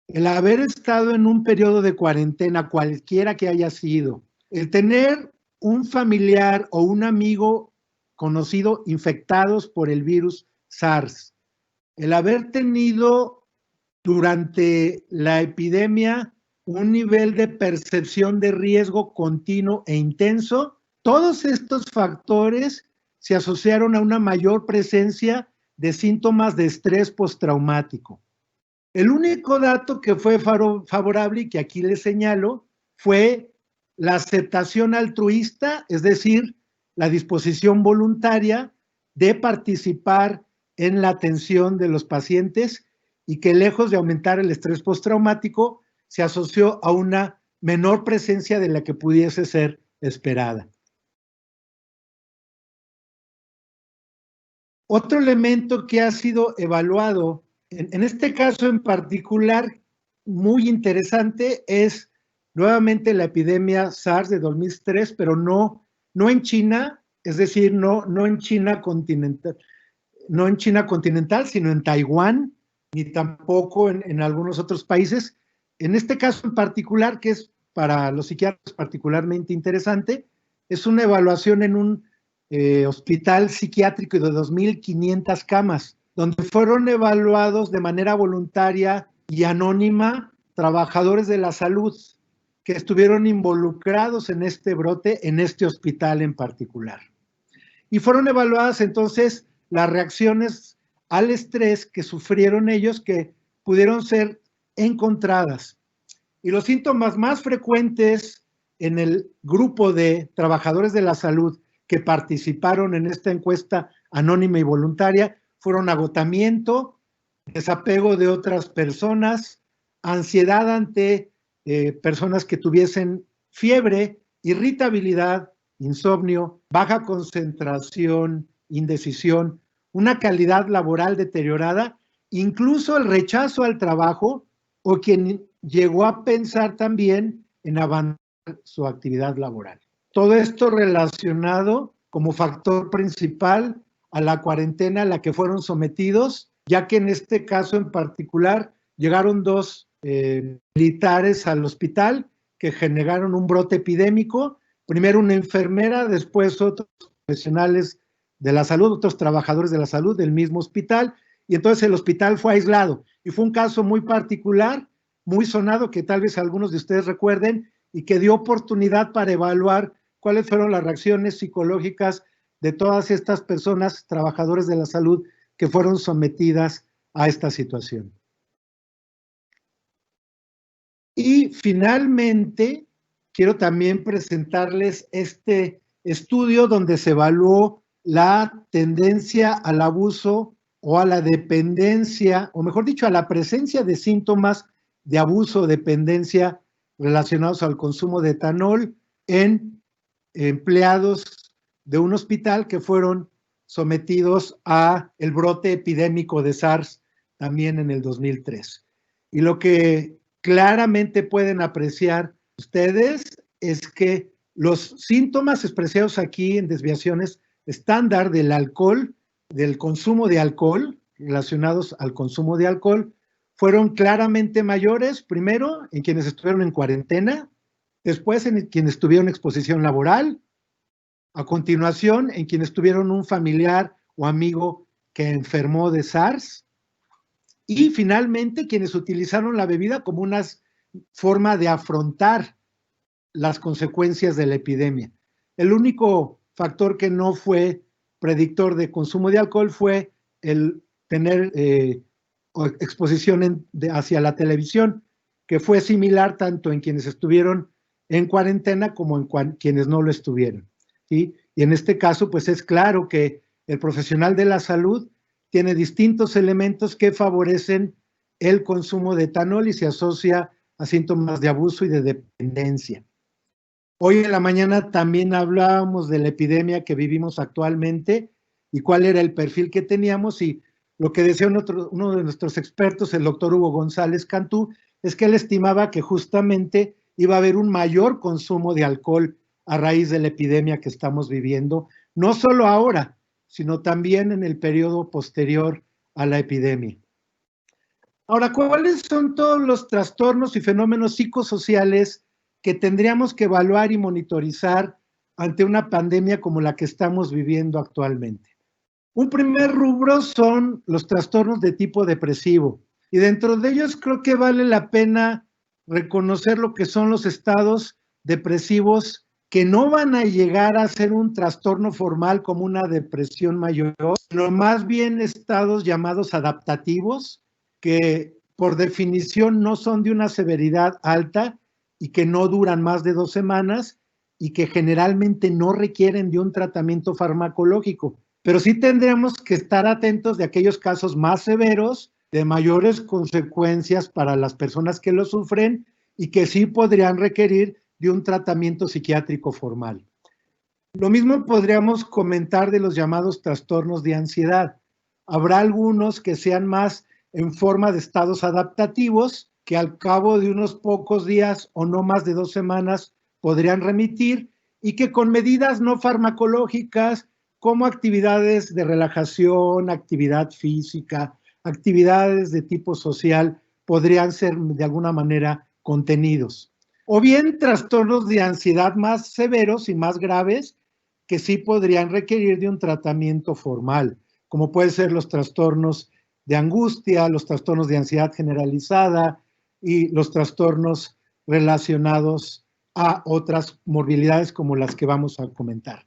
el haber estado en un periodo de cuarentena, cualquiera que haya sido, el tener un familiar o un amigo conocido infectados por el virus SARS, el haber tenido durante la epidemia un nivel de percepción de riesgo continuo e intenso, todos estos factores se asociaron a una mayor presencia de síntomas de estrés postraumático. El único dato que fue favorable y que aquí les señalo fue la aceptación altruista, es decir, la disposición voluntaria de participar en la atención de los pacientes y que lejos de aumentar el estrés postraumático, se asoció a una menor presencia de la que pudiese ser esperada. Otro elemento que ha sido evaluado, en este caso en particular, muy interesante, es nuevamente la epidemia SARS de 2003, pero no en China, es decir, no en China continental, sino en Taiwán, ni tampoco en algunos otros países. En este caso en particular, que es para los psiquiatras particularmente interesante, es una evaluación en un hospital psiquiátrico de 2.500 camas, donde fueron evaluados de manera voluntaria y anónima trabajadores de la salud que estuvieron involucrados en este brote, en este hospital en particular. Y fueron evaluadas entonces las reacciones al estrés que sufrieron ellos, que pudieron ser encontradas. Y los síntomas más frecuentes en el grupo de trabajadores de la salud que participaron en esta encuesta anónima y voluntaria fueron agotamiento, desapego de otras personas, ansiedad ante personas que tuviesen fiebre, irritabilidad, insomnio, baja concentración, indecisión, una calidad laboral deteriorada, incluso el rechazo al trabajo o quien llegó a pensar también en abandonar su actividad laboral. Todo esto relacionado como factor principal a la cuarentena a la que fueron sometidos, ya que en este caso en particular llegaron dos militares al hospital que generaron un brote epidémico, primero una enfermera, después otros profesionales de la salud, otros trabajadores de la salud del mismo hospital, y entonces el hospital fue aislado. Y fue un caso muy particular, muy sonado, que tal vez algunos de ustedes recuerden, y que dio oportunidad para evaluar cuáles fueron las reacciones psicológicas de todas estas personas, trabajadores de la salud, que fueron sometidas a esta situación. Y finalmente, quiero también presentarles este estudio donde se evaluó la tendencia al abuso o a la dependencia, o mejor dicho, a la presencia de síntomas de abuso o dependencia relacionados al consumo de etanol en empleados de un hospital que fueron sometidos a el brote epidémico de SARS también en el 2003. Y lo que claramente pueden apreciar ustedes es que los síntomas expresados aquí en desviaciones estándar del alcohol, del consumo de alcohol, relacionados al consumo de alcohol, fueron claramente mayores, primero en quienes estuvieron en cuarentena, después en quienes tuvieron exposición laboral, a continuación en quienes tuvieron un familiar o amigo que enfermó de SARS, y finalmente quienes utilizaron la bebida como una forma de afrontar las consecuencias de la epidemia. El único factor que no fue predictor de consumo de alcohol fue el tener exposición hacia la televisión, que fue similar tanto en quienes estuvieron en cuarentena como en quienes no lo estuvieron, ¿sí? Y en este caso, pues es claro que el profesional de la salud tiene distintos elementos que favorecen el consumo de etanol y se asocia a síntomas de abuso y de dependencia. Hoy en la mañana también hablábamos de la epidemia que vivimos actualmente y cuál era el perfil que teníamos, y lo que decía uno de nuestros expertos, el doctor Hugo González Cantú, es que él estimaba que justamente iba a haber un mayor consumo de alcohol a raíz de la epidemia que estamos viviendo, no solo ahora, sino también en el periodo posterior a la epidemia. Ahora, ¿cuáles son todos los trastornos y fenómenos psicosociales que tendríamos que evaluar y monitorizar ante una pandemia como la que estamos viviendo actualmente? Un primer rubro son los trastornos de tipo depresivo, y dentro de ellos creo que vale la pena reconocer lo que son los estados depresivos que no van a llegar a ser un trastorno formal como una depresión mayor, sino más bien estados llamados adaptativos, que por definición no son de una severidad alta y que no duran más de 2 semanas y que generalmente no requieren de un tratamiento farmacológico. Pero sí tendremos que estar atentos de aquellos casos más severos, de mayores consecuencias para las personas que lo sufren y que sí podrían requerir de un tratamiento psiquiátrico formal. Lo mismo podríamos comentar de los llamados trastornos de ansiedad. Habrá algunos que sean más en forma de estados adaptativos, que al cabo de unos pocos días o no más de 2 semanas podrían remitir, y que con medidas no farmacológicas como actividades de relajación, actividad física, actividades de tipo social, podrían ser de alguna manera contenidos. O bien trastornos de ansiedad más severos y más graves que sí podrían requerir de un tratamiento formal, como pueden ser los trastornos de angustia, los trastornos de ansiedad generalizada y los trastornos relacionados a otras morbilidades como las que vamos a comentar.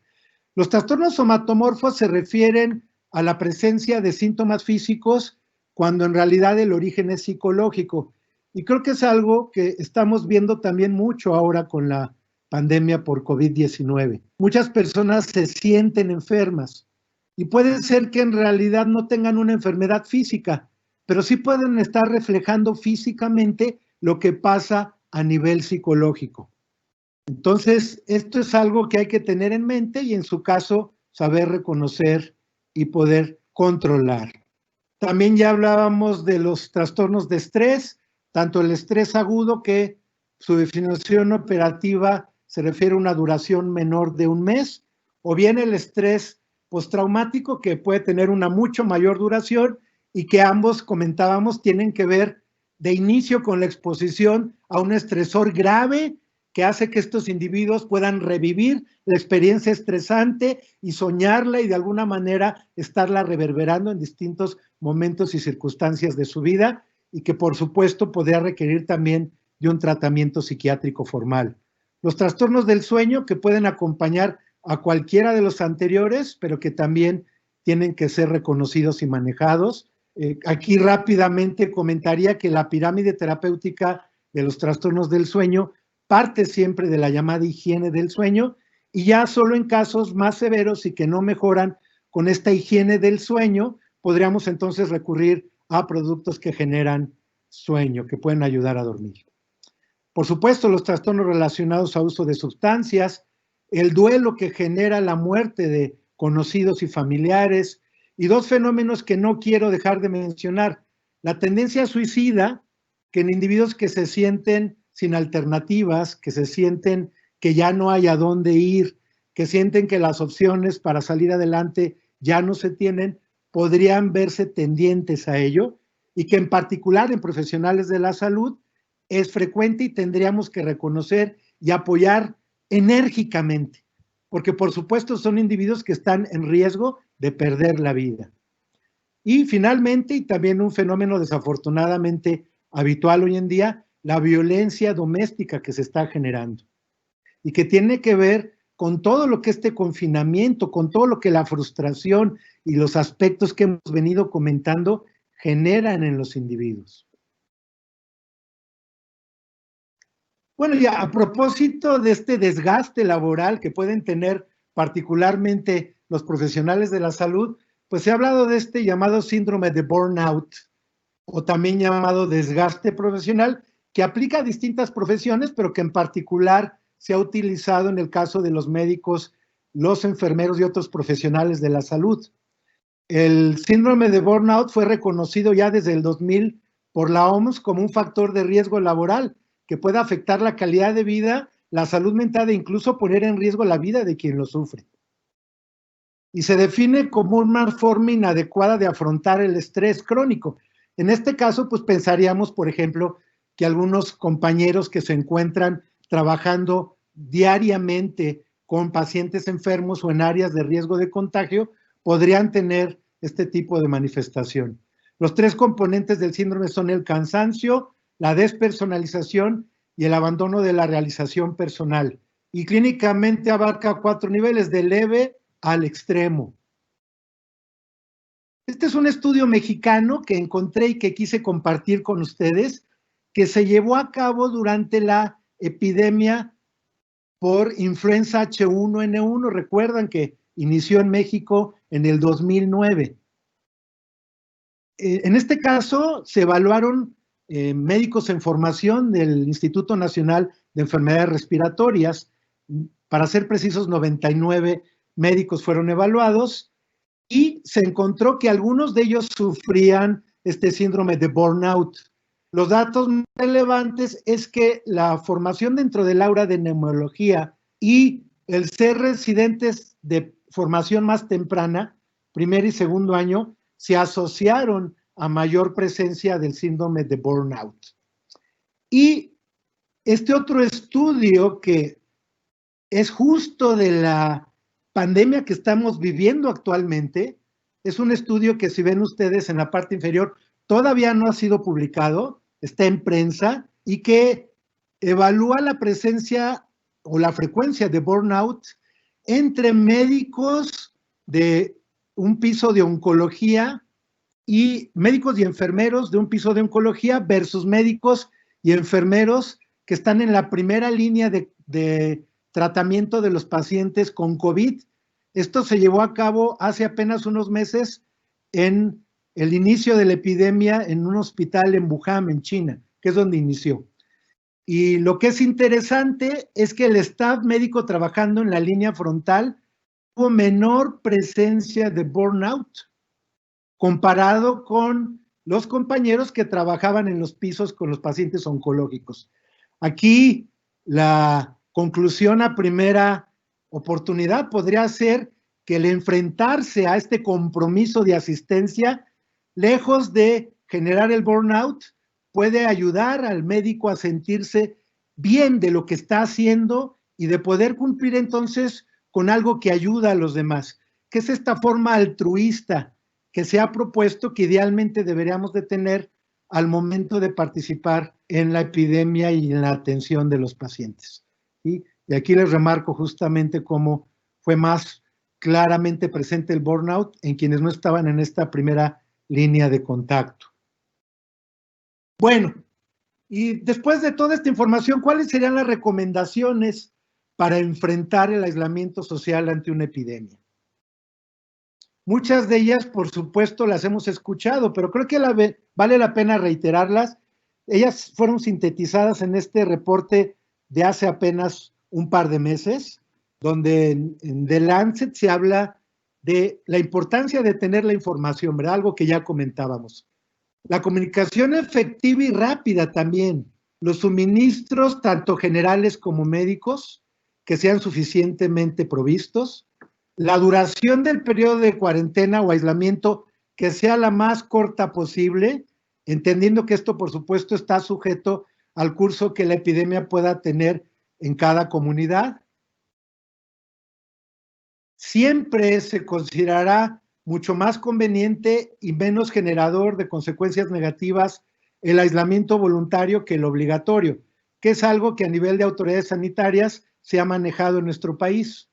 Los trastornos somatomorfos se refieren a la presencia de síntomas físicos cuando en realidad el origen es psicológico. Y creo que es algo que estamos viendo también mucho ahora con la pandemia por COVID-19. Muchas personas se sienten enfermas y puede ser que en realidad no tengan una enfermedad física, pero sí pueden estar reflejando físicamente lo que pasa a nivel psicológico. Entonces, esto es algo que hay que tener en mente y en su caso, saber reconocer y poder controlar. También ya hablábamos de los trastornos de estrés, tanto el estrés agudo, que su definición operativa se refiere a una duración menor de un mes, o bien el estrés postraumático, que puede tener una mucho mayor duración y que ambos comentábamos tienen que ver de inicio con la exposición a un estresor grave que hace que estos individuos puedan revivir la experiencia estresante y soñarla y de alguna manera estarla reverberando en distintos momentos y circunstancias de su vida, y que por supuesto podría requerir también de un tratamiento psiquiátrico formal. Los trastornos del sueño, que pueden acompañar a cualquiera de los anteriores, pero que también tienen que ser reconocidos y manejados. Aquí rápidamente comentaría que la pirámide terapéutica de los trastornos del sueño parte siempre de la llamada higiene del sueño, y ya solo en casos más severos y que no mejoran con esta higiene del sueño, podríamos entonces recurrir a productos que generan sueño, que pueden ayudar a dormir. Por supuesto, los trastornos relacionados a uso de sustancias, el duelo que genera la muerte de conocidos y familiares, y dos fenómenos que no quiero dejar de mencionar: la tendencia suicida, que en individuos que se sienten sin alternativas, que se sienten que ya no hay a dónde ir, que sienten que las opciones para salir adelante ya no se tienen, podrían verse tendientes a ello, y que en particular en profesionales de la salud es frecuente y tendríamos que reconocer y apoyar enérgicamente, porque por supuesto son individuos que están en riesgo de perder la vida. Y finalmente, y también un fenómeno desafortunadamente habitual hoy en día, la violencia doméstica que se está generando y que tiene que ver con todo lo que este confinamiento, con todo lo que la frustración y los aspectos que hemos venido comentando generan en los individuos. Bueno, ya a propósito de este desgaste laboral que pueden tener particularmente los profesionales de la salud, pues se ha hablado de este llamado síndrome de burnout, o también llamado desgaste profesional, que aplica a distintas profesiones, pero que en particular se ha utilizado en el caso de los médicos, los enfermeros y otros profesionales de la salud. El síndrome de burnout fue reconocido ya desde el 2000 por la OMS como un factor de riesgo laboral que puede afectar la calidad de vida, la salud mental e incluso poner en riesgo la vida de quien lo sufre. Y se define como una forma inadecuada de afrontar el estrés crónico. En este caso, pues pensaríamos, por ejemplo, que algunos compañeros que se encuentran trabajando diariamente con pacientes enfermos o en áreas de riesgo de contagio podrían tener este tipo de manifestación. Los tres componentes del síndrome son el cansancio, la despersonalización y el abandono de la realización personal. Y clínicamente abarca 4 niveles, de leve al extremo. Este es un estudio mexicano que encontré y que quise compartir con ustedes, que se llevó a cabo durante la epidemia por influenza H1N1. Recuerdan que inició en México en el 2009. En este caso se evaluaron médicos en formación del Instituto Nacional de Enfermedades Respiratorias. Para ser precisos, 99 médicos fueron evaluados y se encontró que algunos de ellos sufrían este síndrome de burnout. Los datos más relevantes es que la formación dentro del aula de neumología y el ser residentes de formación más temprana, primer y segundo año, se asociaron a mayor presencia del síndrome de burnout. Y este otro estudio, que es justo de la pandemia que estamos viviendo actualmente, es un estudio que, si ven ustedes en la parte inferior, todavía no ha sido publicado, está en prensa, y que evalúa la presencia o la frecuencia de burnout entre médicos de un piso de oncología y médicos y enfermeros de un piso de oncología versus médicos y enfermeros que están en la primera línea de tratamiento de los pacientes con COVID. Esto se llevó a cabo hace apenas unos meses en el inicio de la epidemia en un hospital en Wuhan, en China, que es donde inició. Y lo que es interesante es que el staff médico trabajando en la línea frontal tuvo menor presencia de burnout comparado con los compañeros que trabajaban en los pisos con los pacientes oncológicos. Aquí la conclusión a primera oportunidad podría ser que el enfrentarse a este compromiso de asistencia, lejos de generar el burnout, puede ayudar al médico a sentirse bien de lo que está haciendo y de poder cumplir entonces con algo que ayuda a los demás, que es esta forma altruista que se ha propuesto que idealmente deberíamos de tener al momento de participar en la epidemia y en la atención de los pacientes. ¿Sí? Y aquí les remarco justamente cómo fue más claramente presente el burnout en quienes no estaban en esta primera línea de contacto. Bueno, y después de toda esta información, ¿cuáles serían las recomendaciones para enfrentar el aislamiento social ante una epidemia? Muchas de ellas, por supuesto, las hemos escuchado, pero creo que vale la pena reiterarlas. Ellas fueron sintetizadas en este reporte de hace apenas un par de meses, donde en The Lancet se habla de la importancia de tener la información, ¿verdad? Algo que ya comentábamos. La comunicación efectiva y rápida también. Los suministros, tanto generales como médicos, que sean suficientemente provistos. La duración del periodo de cuarentena o aislamiento que sea la más corta posible, entendiendo que esto, por supuesto, está sujeto al curso que la epidemia pueda tener en cada comunidad. Siempre se considerará mucho más conveniente y menos generador de consecuencias negativas el aislamiento voluntario que el obligatorio, que es algo que a nivel de autoridades sanitarias se ha manejado en nuestro país.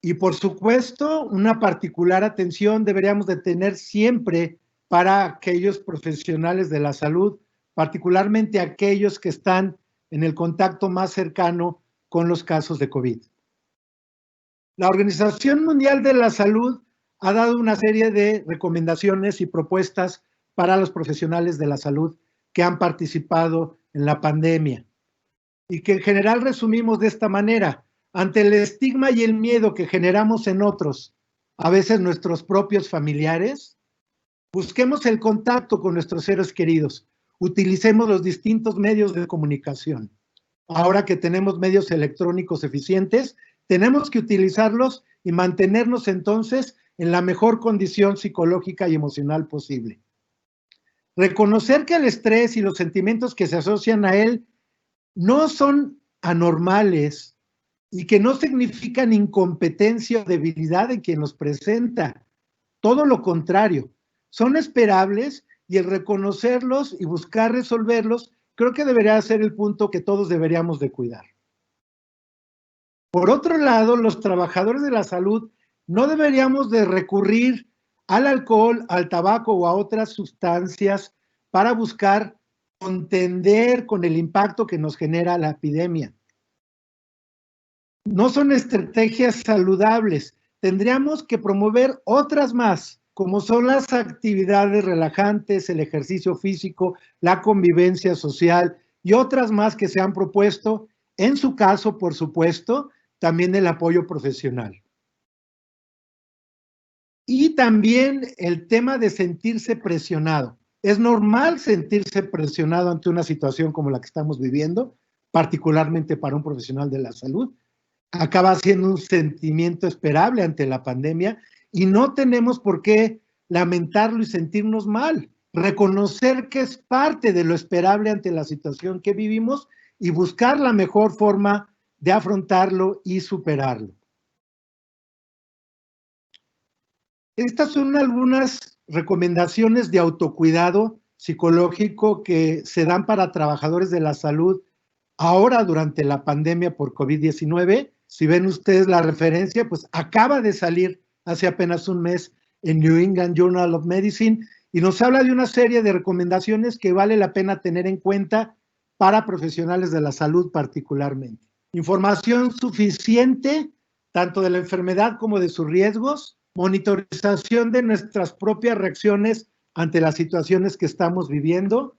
Y por supuesto, una particular atención deberíamos de tener siempre para aquellos profesionales de la salud, particularmente aquellos que están en el contacto más cercano con los casos de COVID. La Organización Mundial de la Salud ha dado una serie de recomendaciones y propuestas para los profesionales de la salud que han participado en la pandemia y que en general resumimos de esta manera. Ante el estigma y el miedo que generamos en otros, a veces nuestros propios familiares, busquemos el contacto con nuestros seres queridos, utilicemos los distintos medios de comunicación. Ahora que tenemos medios electrónicos eficientes, tenemos que utilizarlos y mantenernos entonces en la mejor condición psicológica y emocional posible. Reconocer que el estrés y los sentimientos que se asocian a él no son anormales y que no significan incompetencia o debilidad en quien los presenta. Todo lo contrario, son esperables y el reconocerlos y buscar resolverlos creo que debería ser el punto que todos deberíamos de cuidar. Por otro lado, los trabajadores de la salud no deberíamos de recurrir al alcohol, al tabaco o a otras sustancias para buscar contender con el impacto que nos genera la epidemia. No son estrategias saludables. Tendríamos que promover otras más, como son las actividades relajantes, el ejercicio físico, la convivencia social y otras más que se han propuesto. En su caso, por supuesto, también el apoyo profesional. Y también el tema de sentirse presionado. Es normal sentirse presionado ante una situación como la que estamos viviendo, particularmente para un profesional de la salud. Acaba siendo un sentimiento esperable ante la pandemia y no tenemos por qué lamentarlo y sentirnos mal. Reconocer que es parte de lo esperable ante la situación que vivimos y buscar la mejor forma de afrontarlo y superarlo. Estas son algunas recomendaciones de autocuidado psicológico que se dan para trabajadores de la salud ahora durante la pandemia por COVID-19. Si ven ustedes la referencia, pues acaba de salir hace apenas un mes en New England Journal of Medicine y nos habla de una serie de recomendaciones que vale la pena tener en cuenta para profesionales de la salud particularmente. Información suficiente, tanto de la enfermedad como de sus riesgos, monitorización de nuestras propias reacciones ante las situaciones que estamos viviendo,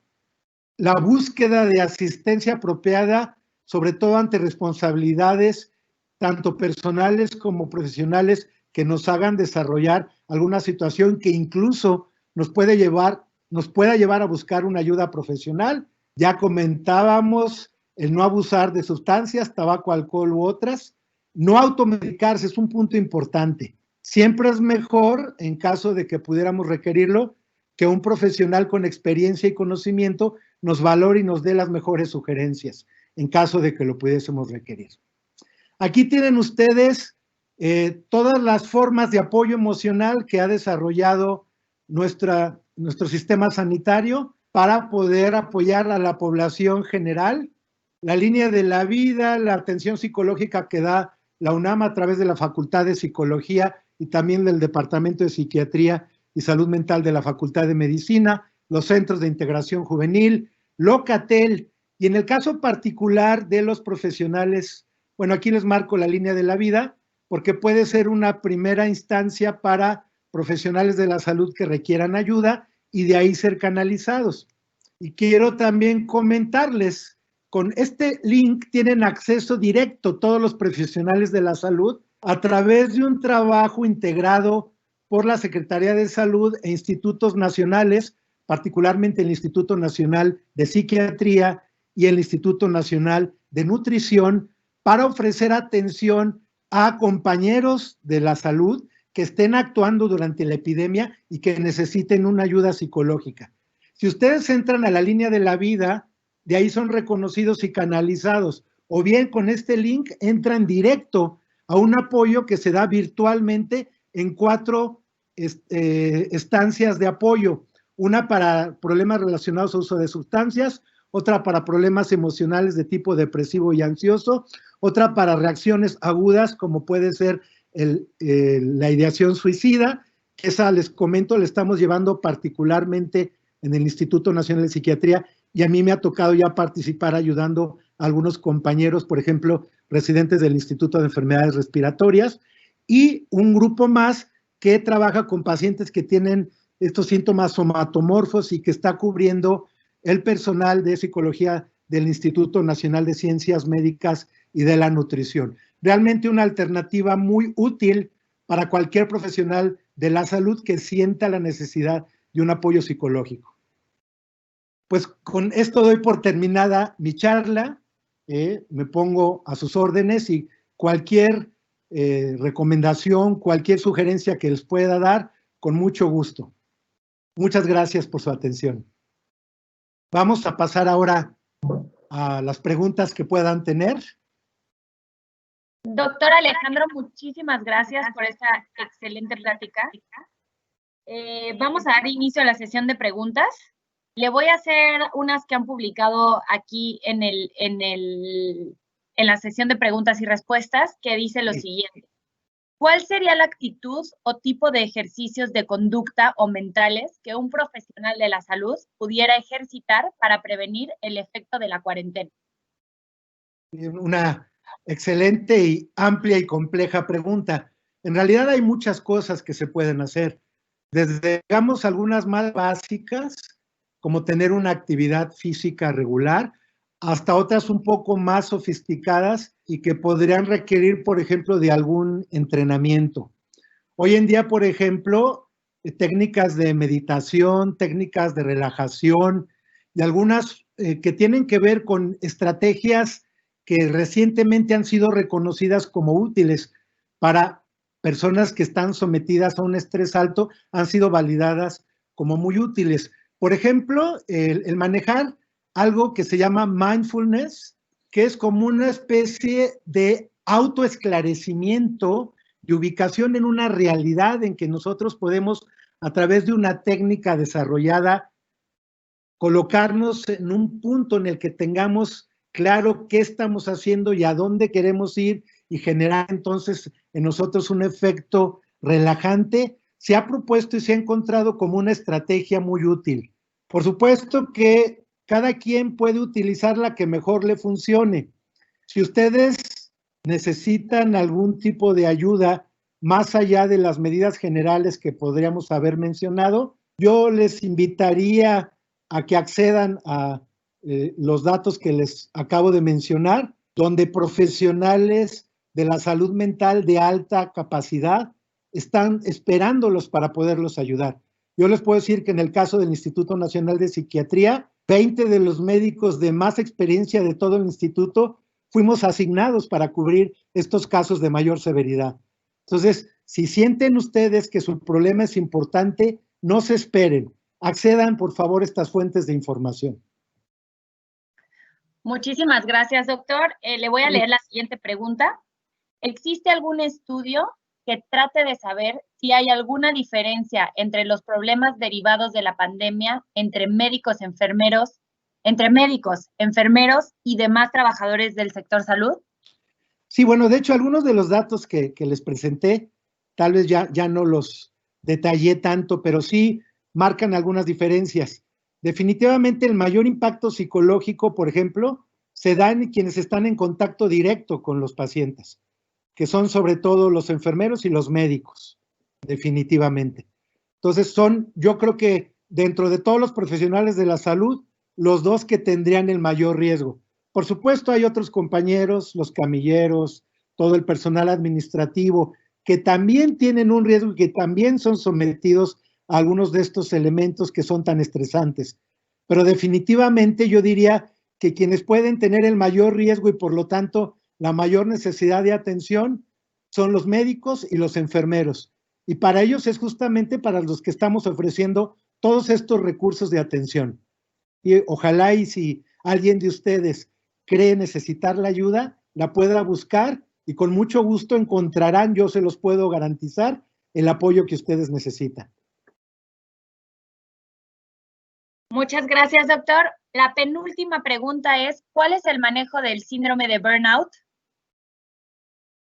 la búsqueda de asistencia apropiada, sobre todo ante responsabilidades tanto personales como profesionales que nos hagan desarrollar alguna situación que incluso nos pueda llevar a buscar una ayuda profesional. Ya comentábamos el no abusar de sustancias, tabaco, alcohol u otras. No automedicarse es un punto importante. Siempre es mejor, en caso de que pudiéramos requerirlo, que un profesional con experiencia y conocimiento nos valore y nos dé las mejores sugerencias, en caso de que lo pudiésemos requerir. Aquí tienen ustedes todas las formas de apoyo emocional que ha desarrollado nuestro sistema sanitario para poder apoyar a la población general. La línea de la vida, la atención psicológica que da la UNAM a través de la Facultad de Psicología y también del Departamento de Psiquiatría y Salud Mental de la Facultad de Medicina, los centros de integración juvenil, Locatel, y en el caso particular de los profesionales, bueno, aquí les marco la línea de la vida, porque puede ser una primera instancia para profesionales de la salud que requieran ayuda y de ahí ser canalizados. Y quiero también comentarles, con este link tienen acceso directo todos los profesionales de la salud a través de un trabajo integrado por la Secretaría de Salud e institutos nacionales, particularmente el Instituto Nacional de Psiquiatría y el Instituto Nacional de Nutrición, para ofrecer atención a compañeros de la salud que estén actuando durante la epidemia y que necesiten una ayuda psicológica. Si ustedes entran a la línea de la vida, de ahí son reconocidos y canalizados, o bien con este link entran directo a un apoyo que se da virtualmente en 4 estancias de apoyo, una para problemas relacionados al uso de sustancias, otra para problemas emocionales de tipo depresivo y ansioso, otra para reacciones agudas como puede ser la ideación suicida, que esa les comento, la estamos llevando particularmente en el Instituto Nacional de Psiquiatría y a mí me ha tocado ya participar ayudando a algunos compañeros, por ejemplo, residentes del Instituto de Enfermedades Respiratorias y un grupo más que trabaja con pacientes que tienen estos síntomas somatomorfos y que está cubriendo el personal de psicología del Instituto Nacional de Ciencias Médicas y de la Nutrición. Realmente una alternativa muy útil para cualquier profesional de la salud que sienta la necesidad de un apoyo psicológico. Pues con esto doy por terminada mi charla, me pongo a sus órdenes y cualquier recomendación, cualquier sugerencia que les pueda dar, con mucho gusto. Muchas gracias por su atención. Vamos a pasar ahora a las preguntas que puedan tener. Doctor Alejandro, muchísimas gracias por esta excelente plática. Vamos a dar inicio a la sesión de preguntas. Le voy a hacer unas que han publicado aquí en la sesión de preguntas y respuestas, que dice lo siguiente. ¿Cuál sería la actitud o tipo de ejercicios de conducta o mentales que un profesional de la salud pudiera ejercitar para prevenir el efecto de la cuarentena? Una excelente y amplia y compleja pregunta. En realidad hay muchas cosas que se pueden hacer. Desde, digamos, algunas más básicas, como tener una actividad física regular, hasta otras un poco más sofisticadas y que podrían requerir, por ejemplo, de algún entrenamiento. Hoy en día, por ejemplo, técnicas de meditación, técnicas de relajación y algunas que tienen que ver con estrategias que recientemente han sido reconocidas como útiles para personas que están sometidas a un estrés alto, han sido validadas como muy útiles. Por ejemplo, el manejar algo que se llama mindfulness, que es como una especie de autoesclarecimiento, de ubicación en una realidad en que nosotros podemos, a través de una técnica desarrollada, colocarnos en un punto en el que tengamos claro qué estamos haciendo y a dónde queremos ir y generar entonces en nosotros un efecto relajante. Se ha propuesto y se ha encontrado como una estrategia muy útil. Por supuesto que cada quien puede utilizar la que mejor le funcione. Si ustedes necesitan algún tipo de ayuda más allá de las medidas generales que podríamos haber mencionado, yo les invitaría a que accedan a los datos que les acabo de mencionar, donde profesionales de la salud mental de alta capacidad están esperándolos para poderlos ayudar. Yo les puedo decir que en el caso del Instituto Nacional de Psiquiatría, 20 de los médicos de más experiencia de todo el instituto fuimos asignados para cubrir estos casos de mayor severidad. Entonces, si sienten ustedes que su problema es importante, no se esperen. Accedan, por favor, a estas fuentes de información. Muchísimas gracias, doctor. Le voy a leer la siguiente pregunta. ¿Existe algún estudio que trate de saber si hay alguna diferencia entre los problemas derivados de la pandemia entre médicos, enfermeros y demás trabajadores del sector salud? Sí, bueno, de hecho, algunos de los datos que les presenté, tal vez ya no los detallé tanto, pero sí marcan algunas diferencias. Definitivamente el mayor impacto psicológico, por ejemplo, se da en quienes están en contacto directo con los pacientes, que son sobre todo los enfermeros y los médicos, definitivamente. Entonces yo creo que dentro de todos los profesionales de la salud, los dos que tendrían el mayor riesgo. Por supuesto, hay otros compañeros, los camilleros, todo el personal administrativo, que también tienen un riesgo y que también son sometidos a algunos de estos elementos que son tan estresantes. Pero definitivamente yo diría que quienes pueden tener el mayor riesgo y por lo tanto la mayor necesidad de atención son los médicos y los enfermeros. Y para ellos es justamente para los que estamos ofreciendo todos estos recursos de atención. Y ojalá y si alguien de ustedes cree necesitar la ayuda, la pueda buscar y con mucho gusto encontrarán, yo se los puedo garantizar, el apoyo que ustedes necesitan. Muchas gracias, doctor. La penúltima pregunta es, ¿cuál es el manejo del síndrome de burnout?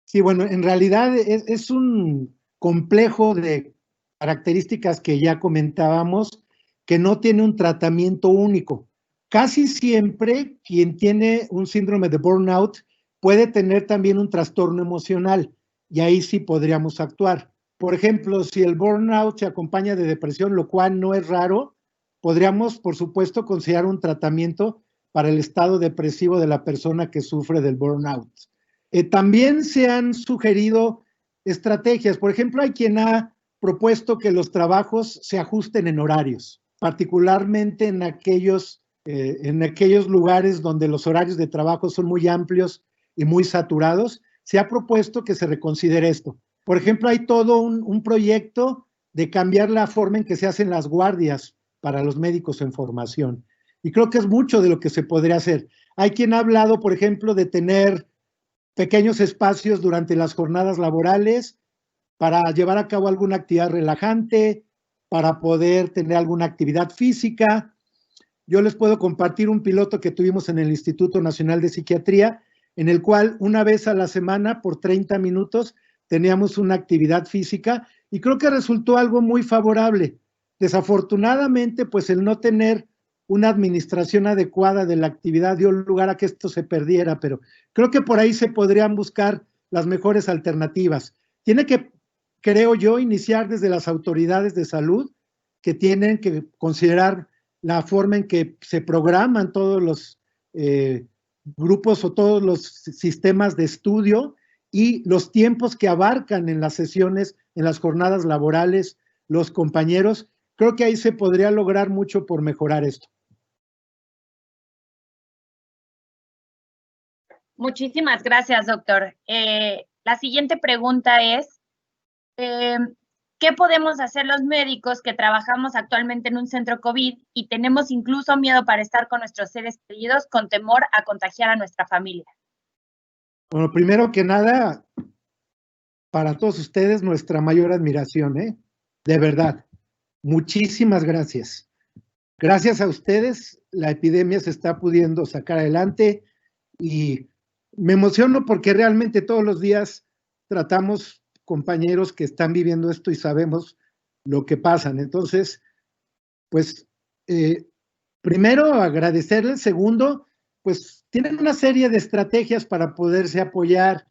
Sí, bueno, en realidad es un complejo de características que ya comentábamos, que no tiene un tratamiento único. Casi siempre quien tiene un síndrome de burnout puede tener también un trastorno emocional y ahí sí podríamos actuar. Por ejemplo, si el burnout se acompaña de depresión, lo cual no es raro, podríamos, por supuesto, considerar un tratamiento para el estado depresivo de la persona que sufre del burnout. También se han sugerido estrategias. Por ejemplo, hay quien ha propuesto que los trabajos se ajusten en horarios, particularmente en aquellos lugares donde los horarios de trabajo son muy amplios y muy saturados. Se ha propuesto que se reconsidere esto. Por ejemplo, hay todo un proyecto de cambiar la forma en que se hacen las guardias para los médicos en formación. Y creo que es mucho de lo que se podría hacer. Hay quien ha hablado, por ejemplo, de tener pequeños espacios durante las jornadas laborales para llevar a cabo alguna actividad relajante, para poder tener alguna actividad física. Yo les puedo compartir un piloto que tuvimos en el Instituto Nacional de Psiquiatría, en el cual una vez a la semana, por 30 minutos, teníamos una actividad física y creo que resultó algo muy favorable. Desafortunadamente, pues el no tener una administración adecuada de la actividad dio lugar a que esto se perdiera, pero creo que por ahí se podrían buscar las mejores alternativas. Tiene que, creo yo, iniciar desde las autoridades de salud, que tienen que considerar la forma en que se programan todos los grupos o todos los sistemas de estudio y los tiempos que abarcan en las sesiones, en las jornadas laborales, los compañeros. Creo que ahí se podría lograr mucho por mejorar esto. Muchísimas gracias, doctor. La siguiente pregunta es, ¿qué podemos hacer los médicos que trabajamos actualmente en un centro COVID y tenemos incluso miedo para estar con nuestros seres queridos con temor a contagiar a nuestra familia? Bueno, primero que nada, para todos ustedes, nuestra mayor admiración, ¿eh? De verdad. Muchísimas gracias. Gracias a ustedes, la epidemia se está pudiendo sacar adelante y me emociono porque realmente todos los días tratamos compañeros que están viviendo esto y sabemos lo que pasan. Entonces, pues, primero agradecerles. Segundo, pues tienen una serie de estrategias para poderse apoyar.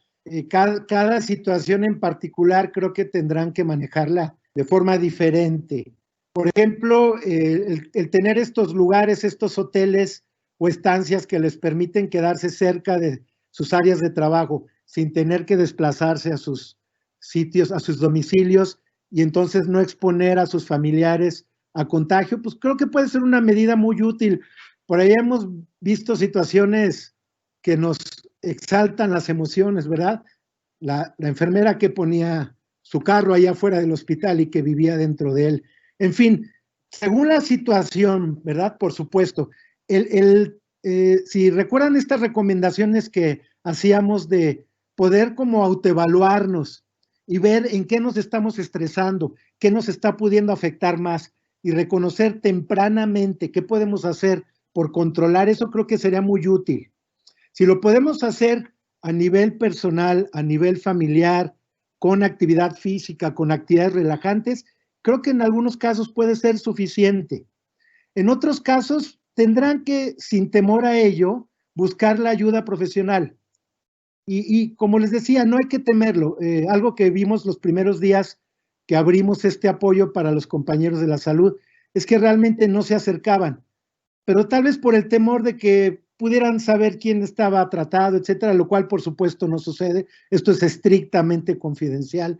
Cada situación en particular creo que tendrán que manejarla de forma diferente. Por ejemplo, el tener estos lugares, estos hoteles o estancias que les permiten quedarse cerca de sus áreas de trabajo sin tener que desplazarse a sus sitios, a sus domicilios y entonces no exponer a sus familiares a contagio, pues creo que puede ser una medida muy útil. Por ahí hemos visto situaciones que nos exaltan las emociones, ¿verdad? La enfermera que ponía su carro allá afuera del hospital y que vivía dentro de él. En fin, según la situación, ¿verdad? Por supuesto. Si recuerdan estas recomendaciones que hacíamos de poder como autoevaluarnos y ver en qué nos estamos estresando, qué nos está pudiendo afectar más y reconocer tempranamente qué podemos hacer por controlar eso, creo que sería muy útil. Si lo podemos hacer a nivel personal, a nivel familiar, con actividad física, con actividades relajantes, creo que en algunos casos puede ser suficiente. En otros casos tendrán que, sin temor a ello, buscar la ayuda profesional. Y como les decía, no hay que temerlo. Algo que vimos los primeros días que abrimos este apoyo para los compañeros de la salud es que realmente no se acercaban, pero tal vez por el temor de que pudieran saber quién estaba tratado, etcétera, lo cual por supuesto no sucede. Esto es estrictamente confidencial.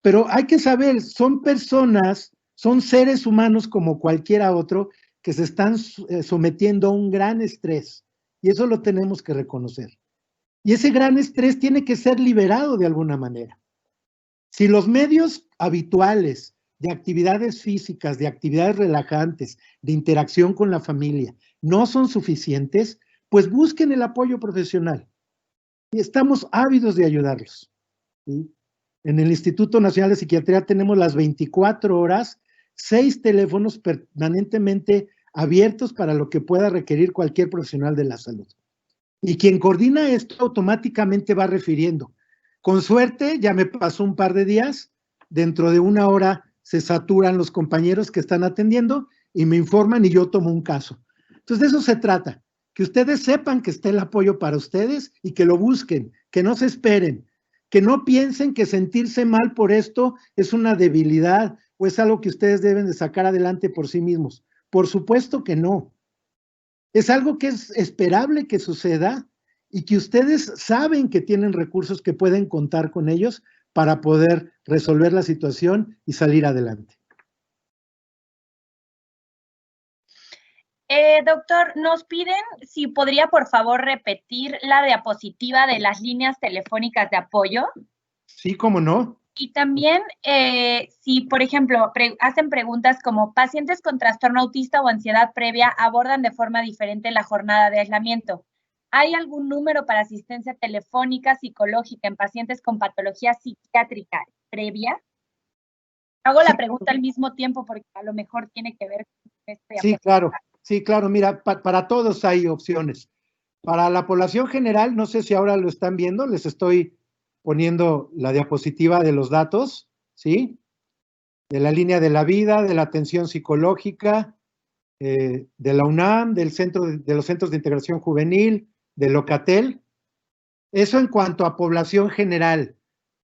Pero hay que saber, son personas, son seres humanos como cualquiera otro que se están sometiendo a un gran estrés y eso lo tenemos que reconocer. Y ese gran estrés tiene que ser liberado de alguna manera. Si los medios habituales de actividades físicas, de actividades relajantes, de interacción con la familia, no son suficientes, pues busquen el apoyo profesional. Y estamos ávidos de ayudarlos, ¿sí? En el Instituto Nacional de Psiquiatría tenemos las 24 horas, 6 teléfonos permanentemente abiertos para lo que pueda requerir cualquier profesional de la salud. Y quien coordina esto automáticamente va refiriendo. Con suerte, ya me pasó un par de días, dentro de una hora se saturan los compañeros que están atendiendo y me informan y yo tomo un caso. Entonces de eso se trata, que ustedes sepan que está el apoyo para ustedes y que lo busquen, que no se esperen, que no piensen que sentirse mal por esto es una debilidad o es algo que ustedes deben de sacar adelante por sí mismos. Por supuesto que no. Es algo que es esperable que suceda y que ustedes saben que tienen recursos que pueden contar con ellos para poder resolver la situación y salir adelante. Doctor, nos piden si podría por favor repetir la diapositiva de las líneas telefónicas de apoyo. Sí, cómo no. Y también si, por ejemplo, hacen preguntas como pacientes con trastorno autista o ansiedad previa abordan de forma diferente la jornada de aislamiento. ¿Hay algún número para asistencia telefónica psicológica en pacientes con patología psiquiátrica previa? Hago la pregunta al mismo tiempo porque a lo mejor tiene que ver con este. Sí, claro, mira, para todos hay opciones. Para la población general, no sé si ahora lo están viendo, les estoy poniendo la diapositiva de los datos, ¿sí? De la línea de la vida, de la atención psicológica, de la UNAM, de los centros de integración juvenil, de Locatel. Eso en cuanto a población general.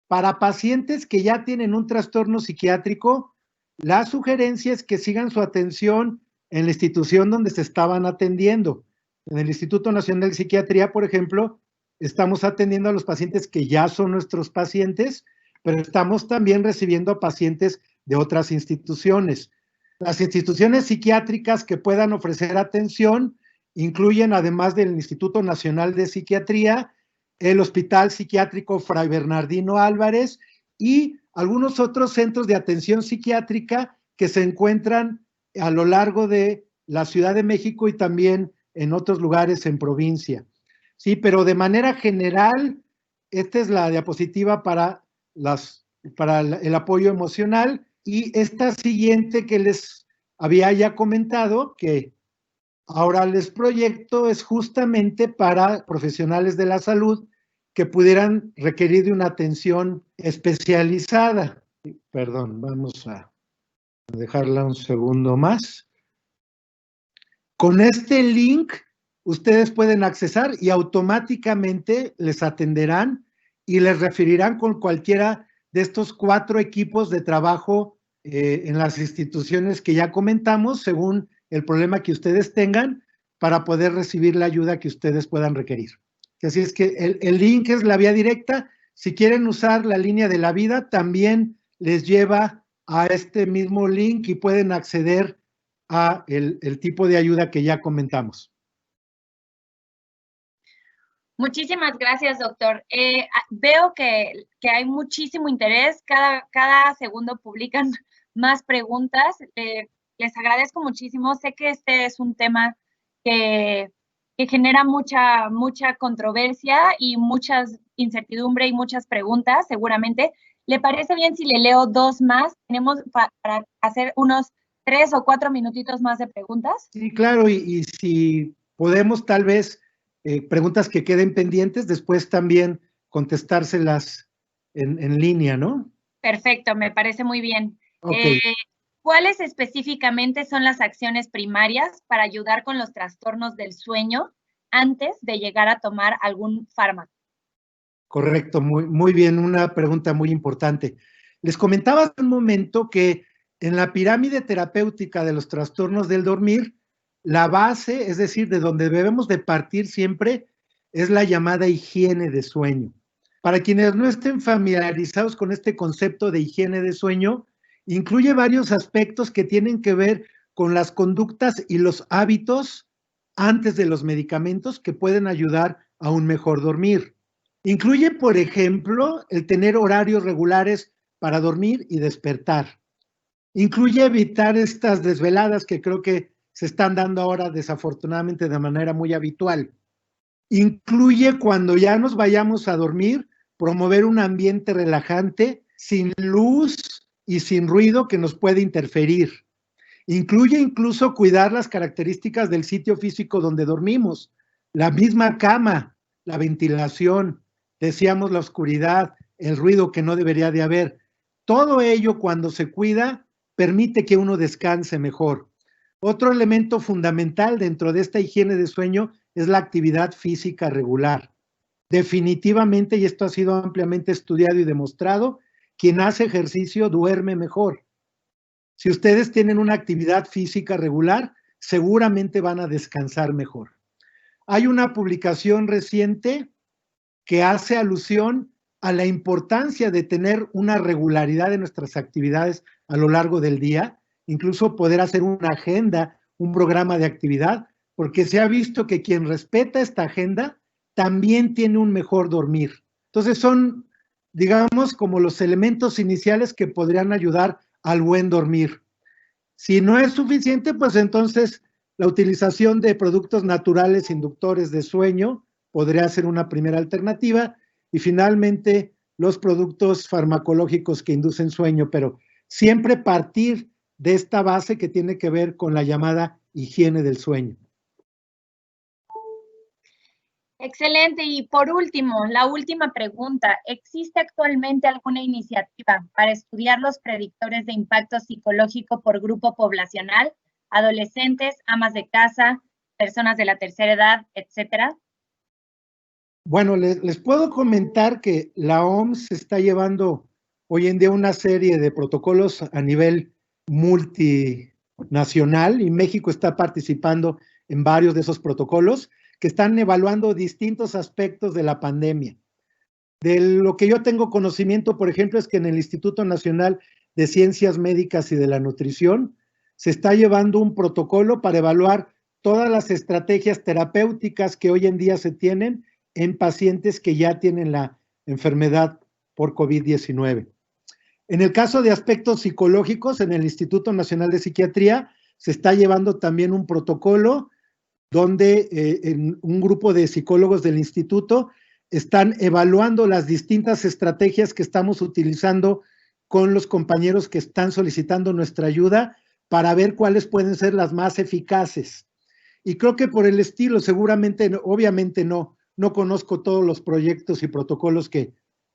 Para pacientes que ya tienen un trastorno psiquiátrico, la sugerencia es que sigan su atención en la institución donde se estaban atendiendo. En el Instituto Nacional de Psiquiatría, por ejemplo, estamos atendiendo a los pacientes que ya son nuestros pacientes, pero estamos también recibiendo a pacientes de otras instituciones. Las instituciones psiquiátricas que puedan ofrecer atención incluyen, además del Instituto Nacional de Psiquiatría, el Hospital Psiquiátrico Fray Bernardino Álvarez y algunos otros centros de atención psiquiátrica que se encuentran a lo largo de la Ciudad de México y también en otros lugares en provincia. Sí, pero de manera general, esta es la diapositiva para el apoyo emocional y esta siguiente que les había ya comentado, que ahora les proyecto, es justamente para profesionales de la salud que pudieran requerir de una atención especializada. Perdón, vamos a dejarla un segundo más. Con este link, ustedes pueden accesar y automáticamente les atenderán y les referirán con cualquiera de estos 4 equipos de trabajo en las instituciones que ya comentamos, según el problema que ustedes tengan, para poder recibir la ayuda que ustedes puedan requerir. Así es que el link es la vía directa. Si quieren usar la línea de la vida, también les lleva a este mismo link y pueden acceder a el tipo de ayuda que ya comentamos. Muchísimas gracias, doctor. Veo que hay muchísimo interés. Cada segundo publican más preguntas. Les agradezco muchísimo. Sé que este es un tema que genera mucha controversia y mucha incertidumbre y muchas preguntas, seguramente. ¿Le parece bien si le leo dos más? Tenemos para hacer unos 3 o 4 minutitos más de preguntas. Sí, claro, y si podemos tal vez preguntas que queden pendientes, después también contestárselas en línea, ¿no? Perfecto, me parece muy bien. Ok. ¿Cuáles específicamente son las acciones primarias para ayudar con los trastornos del sueño antes de llegar a tomar algún fármaco? Correcto, muy bien, una pregunta muy importante. Les comentaba hace un momento que en la pirámide terapéutica de los trastornos del dormir, la base, es decir, de donde debemos de partir siempre, es la llamada higiene de sueño. Para quienes no estén familiarizados con este concepto de higiene de sueño, incluye varios aspectos que tienen que ver con las conductas y los hábitos antes de los medicamentos que pueden ayudar a un mejor dormir. Incluye, por ejemplo, el tener horarios regulares para dormir y despertar. Incluye evitar estas desveladas que creo que se están dando ahora desafortunadamente de manera muy habitual. Incluye cuando ya nos vayamos a dormir, promover un ambiente relajante, sin luz y sin ruido que nos puede interferir. Incluye incluso cuidar las características del sitio físico donde dormimos, la misma cama, la ventilación, decíamos la oscuridad, el ruido que no debería de haber. Todo ello, cuando se cuida, permite que uno descanse mejor. Otro elemento fundamental dentro de esta higiene de sueño es la actividad física regular. Definitivamente, y esto ha sido ampliamente estudiado y demostrado, quien hace ejercicio duerme mejor. Si ustedes tienen una actividad física regular, seguramente van a descansar mejor. Hay una publicación reciente que hace alusión a la importancia de tener una regularidad en nuestras actividades a lo largo del día, incluso poder hacer una agenda, un programa de actividad, porque se ha visto que quien respeta esta agenda también tiene un mejor dormir. Entonces son, digamos, como los elementos iniciales que podrían ayudar al buen dormir. Si no es suficiente, pues entonces la utilización de productos naturales inductores de sueño podría ser una primera alternativa, y finalmente los productos farmacológicos que inducen sueño, pero siempre partir de esta base que tiene que ver con la llamada higiene del sueño. Excelente. Y por último, la última pregunta. ¿Existe actualmente alguna iniciativa para estudiar los predictores de impacto psicológico por grupo poblacional, adolescentes, amas de casa, personas de la tercera edad, etcétera? Bueno, les puedo comentar que la OMS está llevando hoy en día una serie de protocolos a nivel multinacional, y México está participando en varios de esos protocolos que están evaluando distintos aspectos de la pandemia. De lo que yo tengo conocimiento, por ejemplo, es que en el Instituto Nacional de Ciencias Médicas y de la Nutrición se está llevando un protocolo para evaluar todas las estrategias terapéuticas que hoy en día se tienen en pacientes que ya tienen la enfermedad por COVID-19. En el caso de aspectos psicológicos, en el Instituto Nacional de Psiquiatría se está llevando también un protocolo donde en un grupo de psicólogos del instituto están evaluando las distintas estrategias que estamos utilizando con los compañeros que están solicitando nuestra ayuda para ver cuáles pueden ser las más eficaces. Y creo que por el estilo, seguramente, obviamente no conozco todos los proyectos y protocolos que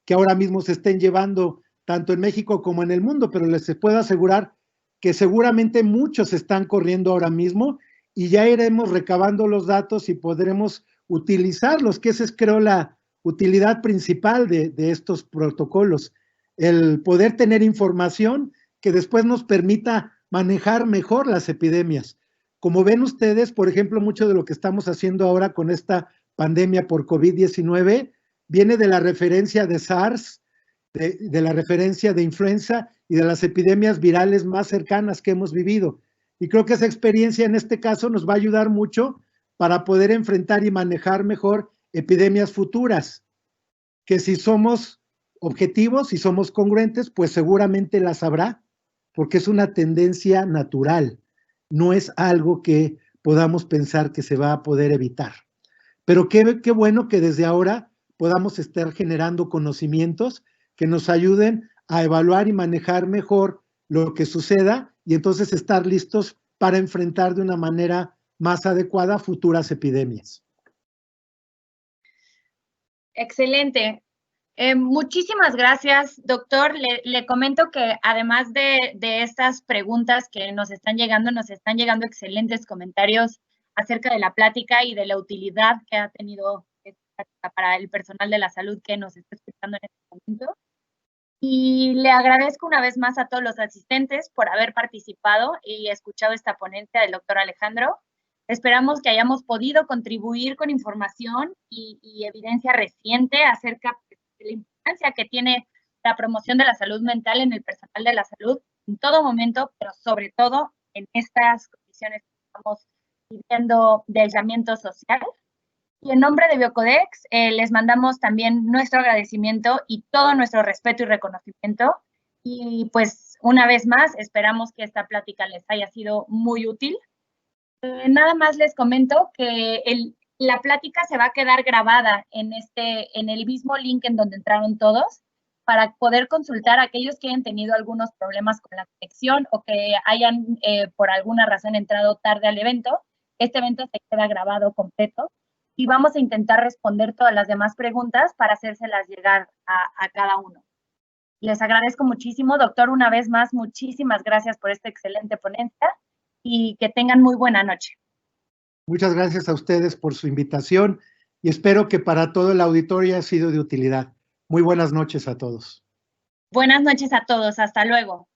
ahora mismo se estén llevando tanto en México como en el mundo, pero les puedo asegurar que seguramente muchos están corriendo ahora mismo, y ya iremos recabando los datos y podremos utilizarlos, que esa es, creo, la utilidad principal de estos protocolos, el poder tener información que después nos permita manejar mejor las epidemias. Como ven ustedes, por ejemplo, mucho de lo que estamos haciendo ahora con esta pandemia por COVID-19 viene de la referencia de SARS, de la referencia de influenza y de las epidemias virales más cercanas que hemos vivido. Y creo que esa experiencia en este caso nos va a ayudar mucho para poder enfrentar y manejar mejor epidemias futuras, que si somos objetivos, si somos congruentes, pues seguramente las habrá, porque es una tendencia natural, no es algo que podamos pensar que se va a poder evitar. Pero qué bueno que desde ahora podamos estar generando conocimientos que nos ayuden a evaluar y manejar mejor lo que suceda y entonces estar listos para enfrentar de una manera más adecuada futuras epidemias. Excelente. Muchísimas gracias, doctor. Le comento que además de estas preguntas que nos están llegando excelentes comentarios acerca de la plática y de la utilidad que ha tenido esta plática para el personal de la salud que nos está escuchando en este momento. Y le agradezco una vez más a todos los asistentes por haber participado y escuchado esta ponencia del doctor Alejandro. Esperamos que hayamos podido contribuir con información y evidencia reciente acerca de la importancia que tiene la promoción de la salud mental en el personal de la salud en todo momento, pero sobre todo en estas condiciones que estamos viviendo de aislamiento social. Y en nombre de Biocodex, les mandamos también nuestro agradecimiento y todo nuestro respeto y reconocimiento. Y pues una vez más, esperamos que esta plática les haya sido muy útil. Nada más les comento que la plática se va a quedar grabada en el mismo link en donde entraron todos, para poder consultar a aquellos que hayan tenido algunos problemas con la conexión o que hayan por alguna razón entrado tarde al evento. Este evento se queda grabado completo y vamos a intentar responder todas las demás preguntas para hacérselas llegar a cada uno. Les agradezco muchísimo, doctor, una vez más, muchísimas gracias por esta excelente ponencia y que tengan muy buena noche. Muchas gracias a ustedes por su invitación y espero que para todo el auditorio haya sido de utilidad. Muy buenas noches a todos. Buenas noches a todos, hasta luego.